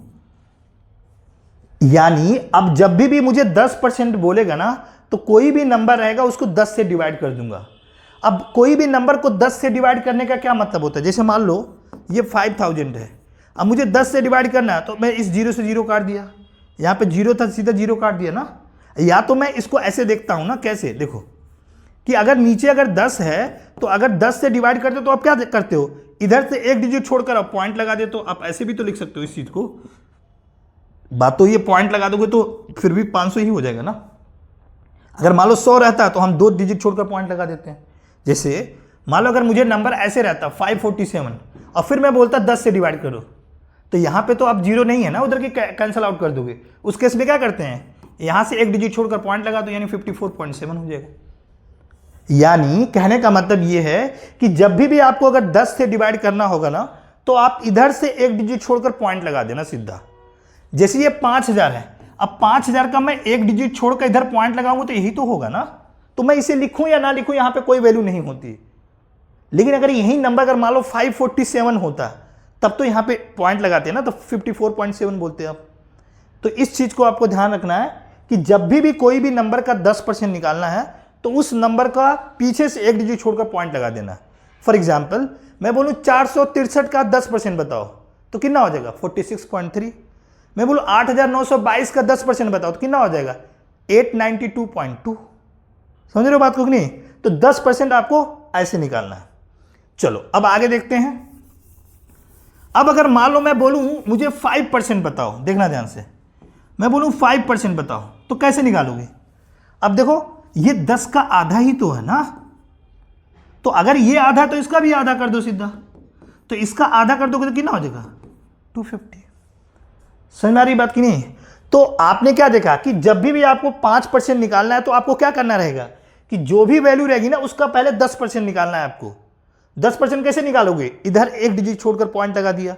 यानी अब जब भी मुझे 10% बोलेगा ना, तो कोई भी नंबर रहेगा उसको 10 से डिवाइड कर दूंगा। अब कोई भी नंबर को 10 से डिवाइड करने का क्या मतलब होता है? जैसे मान लो ये 5000 है, अब मुझे 10 से डिवाइड करना है, तो मैं इस 0 से 0 काट दिया। यहां पे 0 था, सीधा 0 काट दिया ना। या तो मैं इसको ऐसे देखता हूं ना, कैसे देखो कि अगर नीचे अगर 10 है, तो अगर 10 से डिवाइड करते हो तो आप क्या करते हो? इधर से एक डिजिट छोड़कर आप पॉइंट लगा देते हो। आप ऐसे भी तो लिख सकते हो इस चीज को। बात तो ये पॉइंट लगा दोगे तो फिर भी 500 ही हो जाएगा ना। अगर मान लो 100 रहता है तो हम 2 डिजिट छोड़कर पॉइंट लगा देते हैं। जैसे मान लो अगर मुझे नंबर ऐसे रहता 547 और फिर मैं बोलता 10 से डिवाइड करो, तो यहां पे तो अब 0 नहीं है ना, उधर की कैंसिल आउट कर दोगे। उस केस में क्या करते हैं, यहां से एक डिजिट छोड़कर पॉइंट लगा दो, यानी 54.7 हो जाएगा। यानी कहने का मतलब यह है कि जब भी आपको अगर 10 से डिवाइड करना होगा ना, तो आप इधर से एक डिजिट छोड़कर पॉइंट लगा देना सीधा। जैसे ये 5000 है, अब 5000 का मैं एक डिजिट छोड़कर इधर पॉइंट लगाऊंगा तो यही तो होगा ना। तो मैं इसे लिखूं या ना लिखूं, यहां पे कोई वैल्यू नहीं होती। लेकिन अगर यही नंबर अगर मान लो 547 होता, तब तो यहां पे पॉइंट लगाते हैं ना, तो 54.7 बोलते हैं आप। तो इस चीज को आपको ध्यान रखना है कि जब भी कोई भी नंबर का 10% निकालना है, तो उस नंबर का पीछे से एक डिजिट छोड़कर पॉइंट लगा देना। फॉर एग्जाम्पल मैं बोलूं 463 का 10% बताओ, तो कितना हो जाएगा? 46.3। मैं बोलूं 8922 का 10% बताओ, तो कितना हो जाएगा? 892.2। समझ रहे हो बात को कि नहीं? तो 10% आपको ऐसे निकालना है। चलो अब आगे देखते हैं। अब अगर मान लो मैं बोलूं मुझे 5% बताओ, देखना ध्यान से, मैं बोलूं 5% बताओ, तो कैसे निकालोगे? अब देखो ये 10 का आधा ही तो है ना, तो अगर ये आधा तो इसका भी आधा कर दो सीधा, तो इसका आधा कर दोगे तो कितना हो जाएगा 250। समझ में आ रही बात कि नहीं? तो आपने क्या देखा कि जब भी आपको 5% निकालना है तो आपको क्या करना रहेगा कि जो भी वैल्यू रहेगी ना उसका पहले 10% निकालना है आपको। 10% कैसे निकालोगे? इधर एक डिजिट छोड़कर पॉइंट लगा दिया,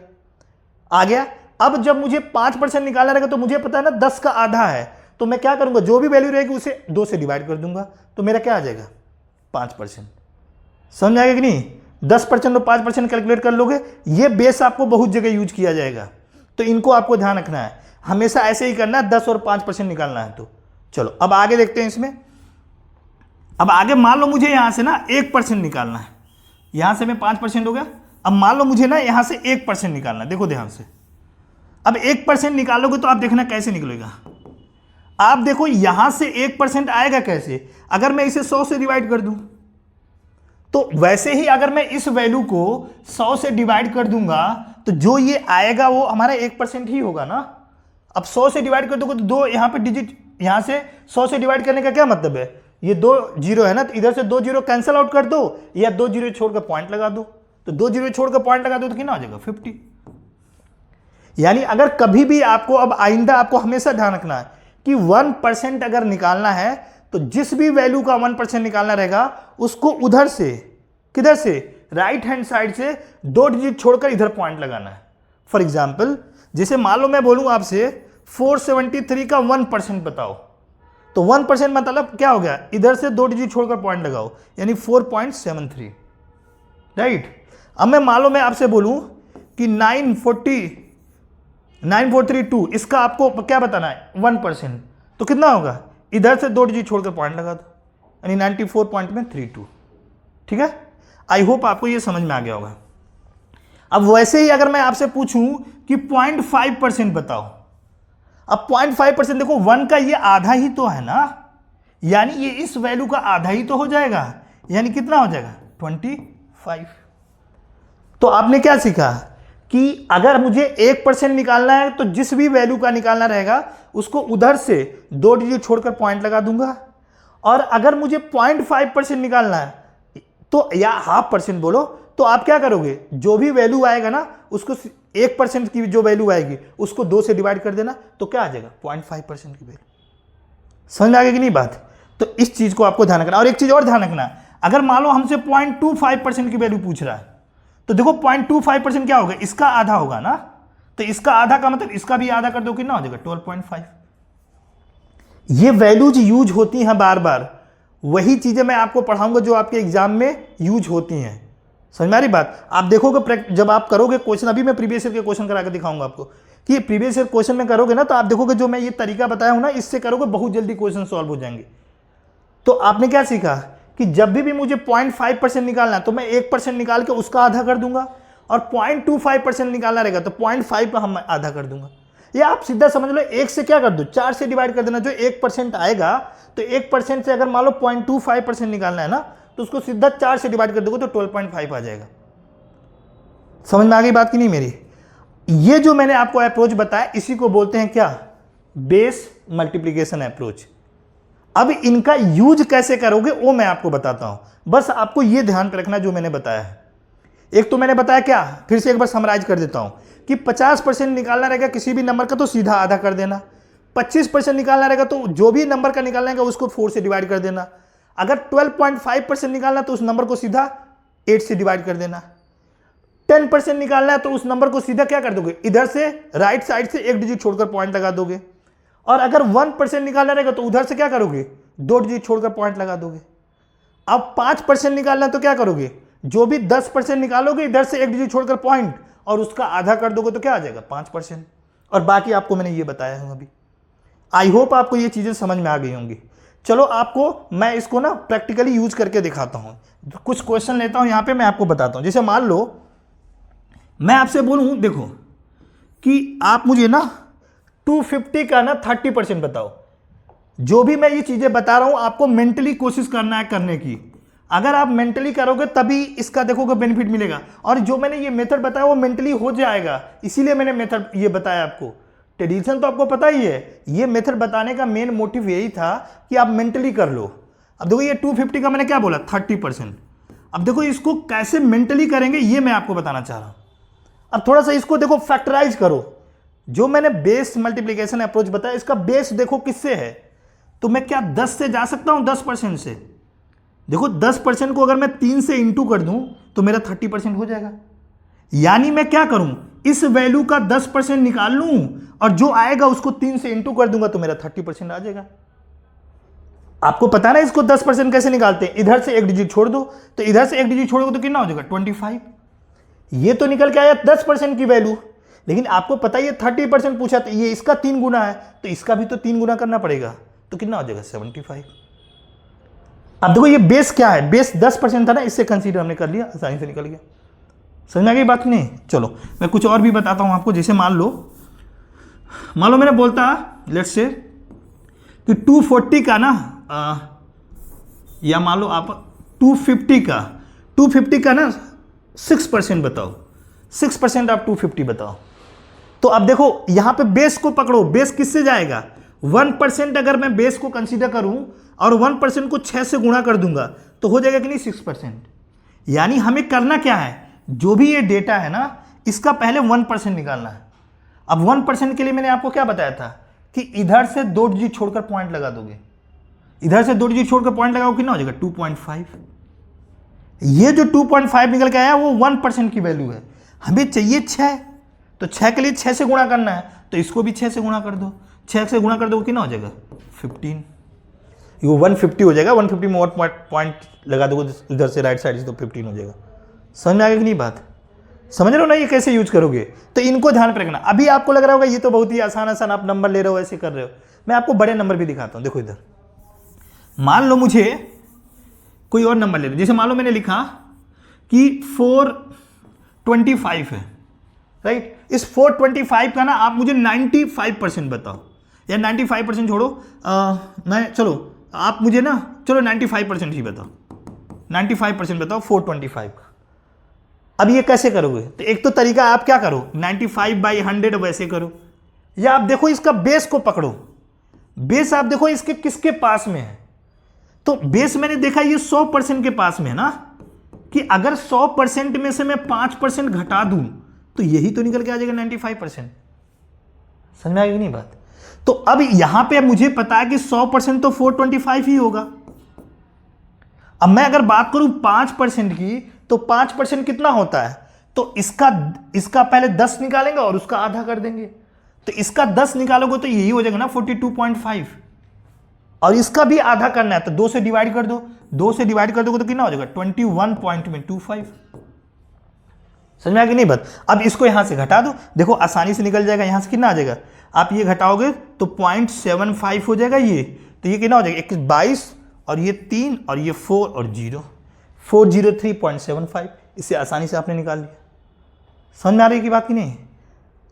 आ गया। अब जब मुझे 5% निकालना रहेगा तो मुझे पता है ना 10 का आधा है, तो मैं क्या करूंगा, जो भी वैल्यू रहेगी उसे 2 से डिवाइड कर दूंगा, तो मेरा क्या आ जाएगा 5%। समझ आएगा कि नहीं? 10% और 5% कैलकुलेट कर लोगे, ये बेस आपको बहुत जगह यूज किया जाएगा, तो इनको आपको ध्यान रखना है, हमेशा ऐसे ही करना है, 10 और 5% निकालना है। तो चलो अब आगे देखते हैं इसमें। अब आगे मान लो मुझे यहां से ना 1% निकालना है, यहां से मैं 5% हो गया, अब मान लो मुझे ना यहां से 1% निकालना है। देखो ध्यान से, अब 1% निकालोगे तो आप देखना कैसे निकलेगा। आप देखो यहां से 1% आएगा कैसे, अगर मैं इसे 100 से डिवाइड कर दूं, तो वैसे ही अगर मैं इस वैल्यू को 100 से डिवाइड कर दूंगा तो जो ये आएगा वो हमारा 1% ही होगा ना। अब 100 से डिवाइड कर दोगे तो 2 यहां पे डिजिट, यहां से 100 से डिवाइड करने का क्या मतलब है, ये 2 जीरो है ना, तो इधर से 2 जीरो कैंसिल आउट कर दो या 2 जीरो छोड़कर पॉइंट लगा दो, तो 2 जीरो छोड़कर पॉइंट लगा दो तो कितना हो जाएगा 50। यानी अगर कभी भी आपको, अब आइंदा आपको हमेशा ध्यान रखना है कि 1% अगर निकालना है तो जिस भी वैल्यू का 1% निकालना रहेगा उसको उधर से, किधर से, राइट हैंड साइड से 2 डिजिट छोड़कर इधर पॉइंट लगाना है। फॉर एग्जाम्पल जैसे मान लो मैं बोलूं आपसे 473 का 1% बताओ, तो 1% मतलब क्या हो गया, इधर से 2 डिजिट छोड़कर पॉइंट लगाओ, यानी 4.73, राइट। अब मैं मान लो मैं आपसे बोलूं कि 9432, इसका आपको क्या बताना है 1%, तो कितना होगा, इधर से 2 डिजिट छोड़कर पॉइंट लगा दो, यानी 94.32। ठीक है, आई होप आपको ये समझ में आ गया होगा। अब वैसे ही अगर मैं आपसे पूछूं कि 0.5% बताओ, अब 0.5% देखो 1 का ये आधा ही तो है ना, यानी ये इस वैल्यू का आधा ही तो हो जाएगा, यानी कितना हो जाएगा 25। तो आपने क्या सीखा कि अगर मुझे 1% निकालना है तो जिस भी वैल्यू का निकालना रहेगा उसको उधर से 2 डिजिट छोड़कर पॉइंट लगा दूंगा, और अगर मुझे 0.5% निकालना है तो, या 0.5% बोलो, तो आप क्या करोगे, जो भी वैल्यू आएगा ना उसको 1% की जो वैल्यू आएगी उसको 2 से डिवाइड कर देना, तो क्या आ जाएगा 0.5% की वैल्यू। समझ में आ गई कि नहीं बात? तो इस चीज को आपको ध्यान रखना। और एक चीज और ध्यान रखना, अगर मान लो हमसे 0.25% की वैल्यू पूछ रहा है, तो देखो 0.25% क्या होगा, इसका आधा होगा ना, तो इसका आधा का मतलब इसका भी आधा कर दो, कितना हो जाएगा 12.5। ये वैल्यूज यूज होती हैं बार बार, वही चीजें मैं आपको पढ़ाऊंगा जो आपके एग्जाम में यूज होती हैं। समझ में आ रही बात? आप देखोगे जब आप करोगे क्वेश्चन, अभी मैं प्रीवियस ईयर के क्वेश्चन करा के दिखाऊंगा आपको कि प्रीवियस ईयर क्वेश्चन में करोगे ना, तो आप देखोगे जो मैं ये तरीका बताया हूं ना, इससे करोगे बहुत जल्दी क्वेश्चन सॉल्व हो जाएंगे। तो आपने क्या सीखा कि जब भी मुझे 0.5% निकालना है तो मैं 1% निकाल के उसका आधा कर दूंगा, और 0.25% निकालना रहेगा तो 0.5 का हम आधा कर दूंगा। या आप सीधा समझ लो 1 से क्या कर दो, 4 से डिवाइड कर देना, जो 1% आएगा, तो 1% से अगर मान लो 0.25% निकालना है ना, तो उसको सीधा 4 से डिवाइड कर दोगे तो 12.5 आ जाएगा। समझ में आ गई बात कि नहीं मेरी? ये जो मैंने आपको अप्रोच बताया इसी को बोलते हैं क्या, बेस मल्टीप्लीकेशन अप्रोच। अब इनका यूज कैसे करोगे वो मैं आपको बताता हूं, बस आपको ये ध्यान पे रखना जो मैंने बताया है। एक तो मैंने बताया क्या, फिर से एक बार समराइज कर देता हूं कि 50% निकालना रहेगा किसी भी नंबर का तो सीधा आधा कर देना, 25% निकालना रहेगा तो जो भी नंबर का निकालना रहेगा उसको 4 से डिवाइड कर देना, अगर 12.5% निकालना तो उस नंबर को सीधा 8 से डिवाइड कर देना, 10% निकालना है तो उस नंबर को सीधा क्या कर दोगे, इधर से राइट साइड से 1 डिजिट छोड़कर पॉइंट लगा दोगे, और अगर 1% निकालना रहेगा तो उधर से क्या करोगे, 2 डिजिट छोड़कर पॉइंट लगा दोगे। अब 5% निकालना तो क्या करोगे, जो भी 10% निकालोगे इधर से 1 डिजिट छोड़कर पॉइंट और उसका आधा कर दोगे तो क्या आ जाएगा 5%, और बाकी आपको मैंने ये बताया है अभी। आई होप आपको ये चीजें समझ में आ गई होंगी। चलो आपको मैं इसको ना प्रैक्टिकली यूज करके दिखाता हूं, कुछ क्वेश्चन लेता हूं यहां पे, मैं आपको बताता हूं। जैसे मान लो मैं आपसे बोलूं देखो कि आप मुझे ना 250 का ना 30% बताओ। जो भी मैं ये चीजें बता रहा हूं आपको मेंटली कोशिश करना है करने की, अगर आप मेंटली करोगे तभी इसका देखोगे बेनिफिट मिलेगा, और जो मैंने ये मेथड बताया वो मेंटली हो जाएगा, इसीलिए मैंने मेथड ये बताया आपको। ट्रेडिशन तो आपको पता ही है, ये मेथड बताने का मेन मोटिव यही था कि आप मेंटली कर लो। अब देखो ये 250 का मैंने क्या बोला 30%। अब देखो इसको कैसे मेंटली करेंगे ये मैं आपको बताना चाह रहा हूं। अब थोड़ा सा इसको देखो फैक्टराइज करो। जो मैंने बेस मल्टीप्लिकेशन अप्रोच बताया इसका बेस देखो किससे है, तो मैं क्या 10 से जा सकता हूं 10% से। देखो 10% को अगर मैं 3 से इंटू कर दूं तो मेरा 30% हो जाएगा। यानी मैं क्या करूं, इस वैल्यू का 10% निकाल लूं और जो आएगा उसको 3 से इंटू कर दूंगा तो मेरा 30% आ जाएगा। आपको पता है ना इसको 10% कैसे निकालते हैं, इधर से एक डिजिट छोड़ दो, तो इधर से एक डिजिट छोड़ोगे तो कितना हो जाएगा 25। ये तो निकल के आया 10% की वैल्यू, लेकिन आपको पता ही है 30% पूछा, तो ये इसका 3 गुना है तो इसका भी तो 3 गुना करना पड़ेगा, तो कितना हो जाएगा 75। अब देखो ये बेस क्या है, बेस 10% था ना, इससे कंसीडर हमने कर लिया, आसानी से निकल गया। समझ में आ गई बात नहीं? चलो मैं कुछ और भी बताता हूं आपको। जैसे मान लो मैंने बोलता लेट्स से कि 240 का ना या मान लो आप 250 का ना 6% बताओ, 6% आप 250 बताओ। तो अब देखो यहां पे बेस को पकड़ो, बेस किससे जाएगा 1%। अगर मैं बेस को कंसीडर करूं और 1% को 6 से गुणा कर दूंगा तो हो जाएगा कि नहीं 6%। यानी हमें करना क्या है, जो भी ये डेटा है ना इसका पहले 1% निकालना है। अब 1% के लिए मैंने आपको क्या बताया था कि इधर से 2 डिजिट छोड़कर पॉइंट लगा दोगे, इधर से 2 डिजिट छोड़कर पॉइंट लगाओ, कितना हो जाएगा 2.5। ये जो 2.5 निकल के आया वो 1% की वैल्यू है। हमें चाहिए 6, तो 6 के लिए 6 से गुणा करना है, तो इसको भी 6 से गुणा कर दो, 6 से गुणा कर दो कितना हो जाएगा 15। ये 150 हो जाएगा, 150 में और पॉइंट लगा दोगे इधर से राइट साइड से तो 15 हो जाएगा। समझ में आ गई कि नहीं बात? समझ रहे हो ना ये कैसे यूज करोगे, तो इनको ध्यान पे रखना। अभी आपको लग रहा होगा ये तो बहुत ही आसान आप नंबर ले रहे हो, ऐसे कर रहे हो। मैं आपको बड़े नंबर भी दिखाता हूं। देखो इधर मान लो मुझे कोई और नंबर ले लो, जैसे मान लो मैंने लिखा कि 425 है, राइट। इस 425 का ना आप मुझे 95% बताओ, या 95% छोड़ो, मैं चलो आप मुझे ना चलो 95% ही बताओ, 95% बताओ 425 का। अब ये कैसे करोगे, तो एक तो तरीका आप क्या करो 95/100 वैसे करो, या आप देखो इसका बेस को पकड़ो। बेस आप देखो इसके किसके पास में है, तो बेस मैंने देखा ये 100% के पास में है ना, कि अगर 100% में से मैं 5% घटा दूं तो यही तो निकल के आ जाएगा 95%। समझ में आ गई नहीं बात? तो अब यहां पे मुझे पता है कि 100% तो 425 ही होगा। अब मैं अगर बात करूं 5% की, तो 5% कितना होता है, तो इसका पहले 10 निकालेंगे और उसका आधा कर देंगे, तो इसका 10 निकालोगे तो यही हो जाएगा ना 42.5, और इसका भी आधा करना है तो 2 से डिवाइड कर दो, 2 से डिवाइड कर दोगे तो कितना हो जाएगा 21.25। समझ में आ गई नहीं बात? अब इसको यहां से घटा दो, देखो आसानी से निकल जाएगा। यहां से कितना आ जाएगा, आप ये घटाओगे तो 0.75 हो जाएगा ये, तो ये कितना हो जाएगा 22 और ये 3 और ये 4 और 0, 403.75। इससे आसानी से आपने निकाल लिया। समझ में आ रही की बात की नहीं?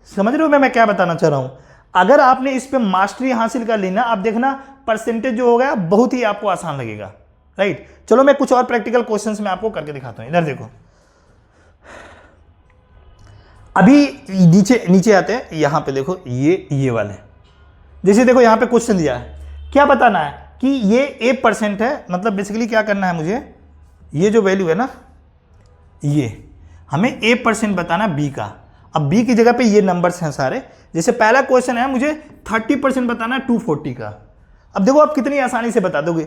समझ रहे हो मैं क्या बताना चाह रहा हूं? अगर आपने इस पे मास्टरी हासिल कर ली ना, आप देखना परसेंटेज जो होगा बहुत ही आपको आसान लगेगा, राइट। चलो मैं कुछ और प्रैक्टिकल क्वेश्चंस में आपको करके दिखाता हूं। इधर देखो, अभी नीचे आते हैं, यहां पे देखो ये वाले, जैसे देखो यहां पे क्वेश्चन दिया है, क्या बताना है कि ये A% है, मतलब बेसिकली क्या करना है मुझे, ये जो वैल्यू है ना, ये हमें A% बताना B का। अब B की जगह पे ये नंबर्स हैं सारे। जैसे पहला क्वेश्चन है मुझे 30% बताना है 240 का। अब देखो आप कितनी आसानी से बता दोगे,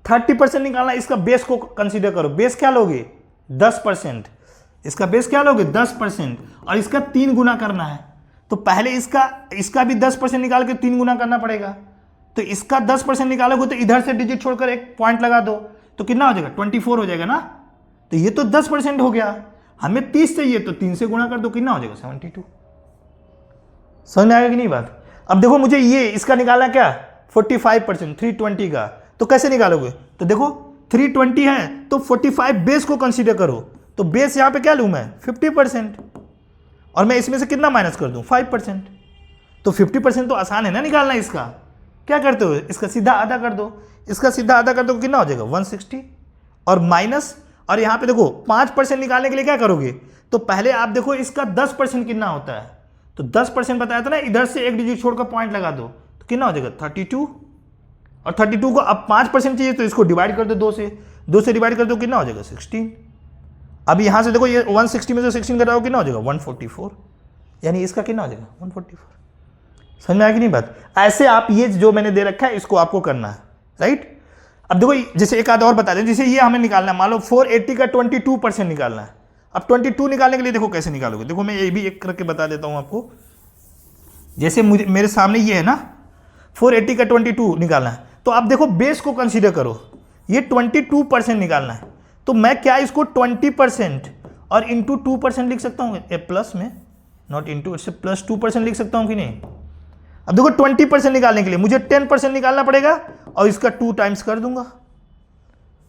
30% निकालना, इसका बेस को कंसीडर करो। बेस क्या लोगे 10%, इसका बेस क्या लोगे 10%, और इसका 3 गुना करना है, तो पहले इसका भी 10% निकाल के 3 गुना करना पड़ेगा। तो इसका 10% निकालोगे तो इधर से डिजिट छोड़कर एक पॉइंट लगा दो, तो कितना हो जाएगा 24 हो जाएगा ना। तो ये तो 10% हो गया, हमें 30 चाहिए तो 3 से गुणा कर दो, कितना हो जाएगा 72। समझ में आएगा कि नहीं बात? अब देखो मुझे ये इसका निकालना क्या 45% 320 का, तो कैसे निकालोगे, तो देखो 320 है तो 45 बेस को कंसीडर करो, तो बेस यहां पे क्या लूं मैं 50%, और मैं इसमें से कितना माइनस कर दूं 5%, तो 50% तो आसान है ना निकालना। इसका क्या करते हो, इसका सीधा आधा कर दो, इसका सीधा आधा कर दो, कितना हो जाएगा 160, और माइनस, और यहां पे देखो 5% निकालने के लिए क्या करोगे, तो पहले आप देखो इसका 10% कितना होता है, तो 10% बताया था ना, इधर से एक डिजिट छोड़कर पॉइंट लगा दो तो कितना हो जाएगा 32, और 32 को अब 5% चाहिए तो इसको डिवाइड कर दो 2 से डिवाइड कर दो, कितना हो जाएगा 16। अब यहाँ से देखो ये 160 में से 16 कराओ कितना हो जाएगा 144, यानी इसका कितना हो जाएगा 144। समझ में आया कि नहीं बात? ऐसे आप ये जो मैंने दे रखा है इसको आपको करना है, राइट। अब देखो जैसे एक आध और बता दें, जैसे ये हमें निकालना है, मान लो 480 का 22% निकालना है। अब 22 निकालने के लिए देखो कैसे निकालोगे, देखो मैं ये भी एक करके बता देता हूँ आपको। जैसे मुझे मेरे सामने ये है ना 480 का 22 निकालना है, तो आप देखो बेस को कंसीडर करो, ये 22% निकालना है, तो मैं क्या इसको 20% और इंटू 2% लिख सकता हूँ, प्लस में, नॉट इंटू, इससे प्लस 2% लिख सकता हूँ कि नहीं। अब देखो 20% निकालने के लिए मुझे 10% निकालना पड़ेगा और इसका 2 टाइम्स कर दूंगा,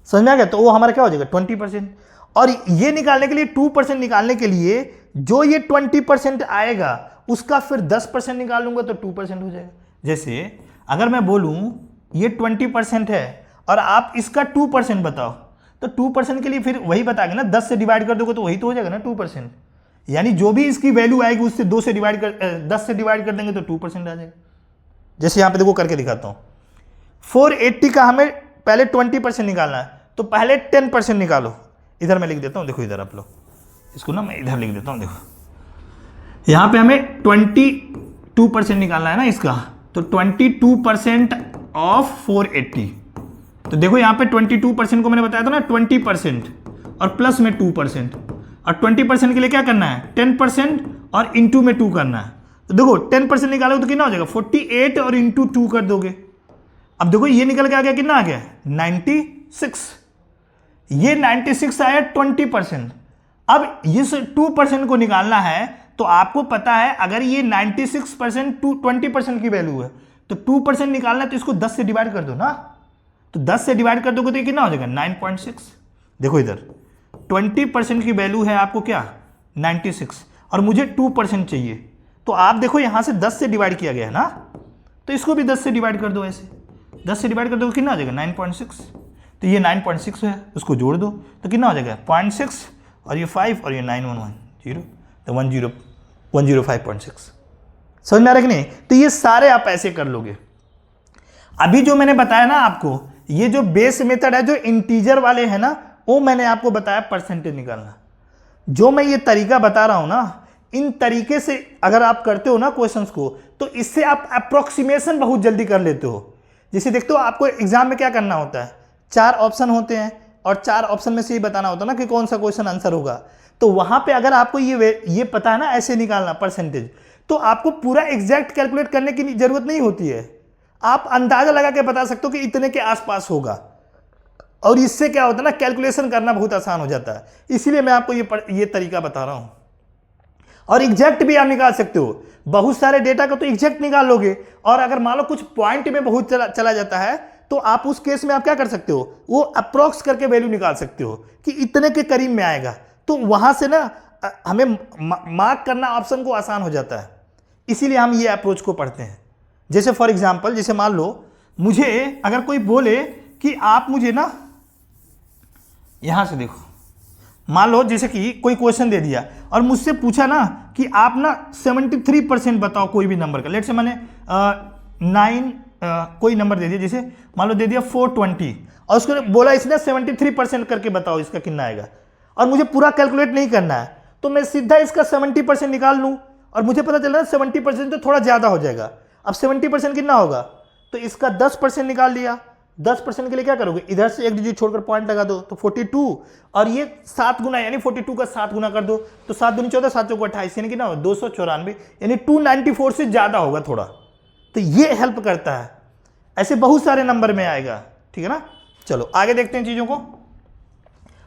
समझ में आ गया? तो वो हमारा क्या हो जाएगा 20%। और ये निकालने के लिए 2% निकालने के लिए जो ये 20% आएगा उसका फिर 10% निकाल लूंगा तो 2% हो जाएगा। जैसे अगर मैं बोलूं ये 20% है और आप इसका 2% बताओ, तो 2% के लिए फिर वही बताएंगे ना, 10 से डिवाइड कर दोगे तो वही तो हो जाएगा ना 2%, यानी जो भी इसकी वैल्यू आएगी उससे 10 से डिवाइड कर देंगे तो 2% आ जाएगा। जैसे यहाँ पे देखो करके दिखाता हूँ, 480 का हमें पहले 20% निकालना है, तो पहले 10% निकालो। इधर मैं लिख देता हूँ, देखो इधर आप लोग इसको ना मैं इधर लिख देता हूँ, देखो यहाँ पे हमें 22% निकालना है ना इसका, तो 22% ऑफ 480। तो देखो यहाँ पे 22% को मैंने बताया था ना 20% और प्लस में 2%, और 20% के लिए क्या करना है 10% और इंटू में 2 करना है। तो देखो 10% निकालोगे तो कितना हो जाएगा 48 और इंटू 2 कर दोगे। अब देखो ये निकल के आ गया, कितना आ गया 96। ये 96 आया 20%। अब इस 2% को निकालना है तो आपको पता है अगर ये 96% 20% की वैल्यू है तो 2% निकालना है तो इसको 10 से डिवाइड कर दो ना, तो 10 से डिवाइड कर दोगे तो ये कितना हो जाएगा 9.6। देखो इधर 20% की वैल्यू है आपको क्या 96 और मुझे 2% चाहिए, तो आप देखो यहां से 10 से डिवाइड किया गया है ना, तो इसको भी 10 से डिवाइड कर दो। ऐसे 10 से डिवाइड कर दो कितना आ जाएगा 9.6, तो ये 9.6 है उसको जोड़ दो तो कितना हो जाएगा 0.6 और ये 5 और ये 9110 तो 105.6। समझ में आ रहा है कि नहीं? तो ये सारे आप ऐसे कर लोगे। अभी जो मैंने बताया ना आपको, ये जो बेस मेथड है जो इंटीजर वाले हैं ना, वो मैंने आपको बताया परसेंटेज निकालना। जो मैं ये तरीका बता रहा हूं ना, इन तरीके से अगर आप करते हो ना क्वेश्चंस को, तो इससे आप अप्रोक्सीमेशन बहुत जल्दी कर लेते हो। जैसे देखते हो आपको एग्जाम में क्या करना होता है, 4 ऑप्शन होते हैं और 4 ऑप्शन में से ये बताना होता है ना कि कौन सा क्वेश्चन आंसर होगा। तो वहां पे अगर आपको ये पता है ना ऐसे निकालना परसेंटेज, तो आपको पूरा एग्जैक्ट कैलकुलेट करने की जरूरत नहीं होती है, आप अंदाजा लगा के बता सकते हो कि इतने के आसपास होगा, और इससे क्या होता है ना कैलकुलेशन करना बहुत आसान हो जाता है। इसीलिए मैं आपको ये तरीका बता रहा हूं। और एग्जैक्ट भी आप निकाल सकते हो, बहुत सारे डेटा का तो एग्जैक्ट निकाल लोगे, और अगर मान लो कुछ पॉइंट में बहुत चला जाता है तो आप उस केस में आप क्या कर सकते हो, वो अप्रोक्स करके वैल्यू निकाल सकते हो कि इतने के करीब में आएगा। तो वहां से ना हमें मार्क करना ऑप्शन को आसान हो जाता है, इसीलिए हम ये अप्रोच को पढ़ते हैं। जैसे फॉर एग्जाम्पल, जैसे मान लो मुझे अगर कोई बोले कि आप मुझे ना यहां से देखो, मान लो जैसे कि कोई क्वेश्चन दे दिया और मुझसे पूछा ना कि आप ना 73% बताओ कोई भी नंबर का। लेट से मैंने 9 कोई नंबर दे दिया, जैसे मान लो दे दिया 420, और उसको बोला इसने 73% करके बताओ इसका कितना आएगा, और मुझे पूरा कैलकुलेट नहीं करना है, तो मैं सीधा इसका 70% निकाल लूँ, और मुझे पता चल रहा है 70% तो थोड़ा ज़्यादा हो जाएगा। अब 70% कितना होगा, तो इसका 10% निकाल लिया। 10% के लिए क्या करोगे, इधर से एक डिजिट छोड़कर पॉइंट लगा दो तो 42, और ये 7 गुना यानी 42 का 7 गुना कर दो तो 7 दूनी 14, 7 चौको 28, यानी कितना होगा 294, यानी 294 से ज़्यादा होगा थोड़ा। तो ये हेल्प करता है, ऐसे बहुत सारे नंबर में आएगा, ठीक है ना। चलो आगे देखते हैं चीज़ों को।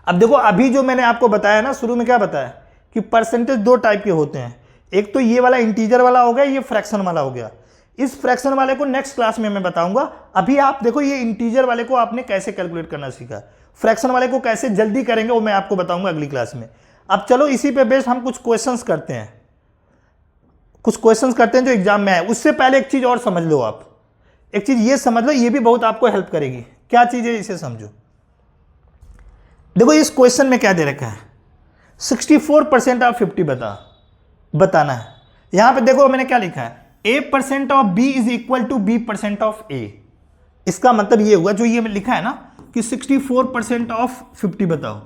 अब देखो अभी जो मैंने आपको बताया ना, शुरू में क्या बताया कि परसेंटेज 2 टाइप के होते हैं, एक तो ये वाला इंटीजर वाला हो गया, ये फ्रैक्शन वाला हो गया। इस फ्रैक्शन वाले को नेक्स्ट क्लास में मैं बताऊंगा। अभी आप देखो ये इंटीजर वाले को आपने कैसे कैलकुलेट करना सीखा, फ्रैक्शन वाले को कैसे जल्दी करेंगे वो मैं आपको बताऊंगा अगली क्लास में। अब चलो इसी पे बेस्ड हम कुछ क्वेश्चंस करते हैं, जो एग्जाम में है। उससे पहले एक चीज और समझ लो, आप एक चीज ये समझ लो, ये भी बहुत आपको हेल्प करेगी। क्या चीज है इसे समझो। देखो इस क्वेश्चन में क्या दे रखा है, 64% आप 50 बताना है। यहां पे देखो मैंने क्या लिखा है, A% of B is equal to B% of A। इसका मतलब ये हुआ जो ये लिखा है ना कि 64% ऑफ 50 बताओ।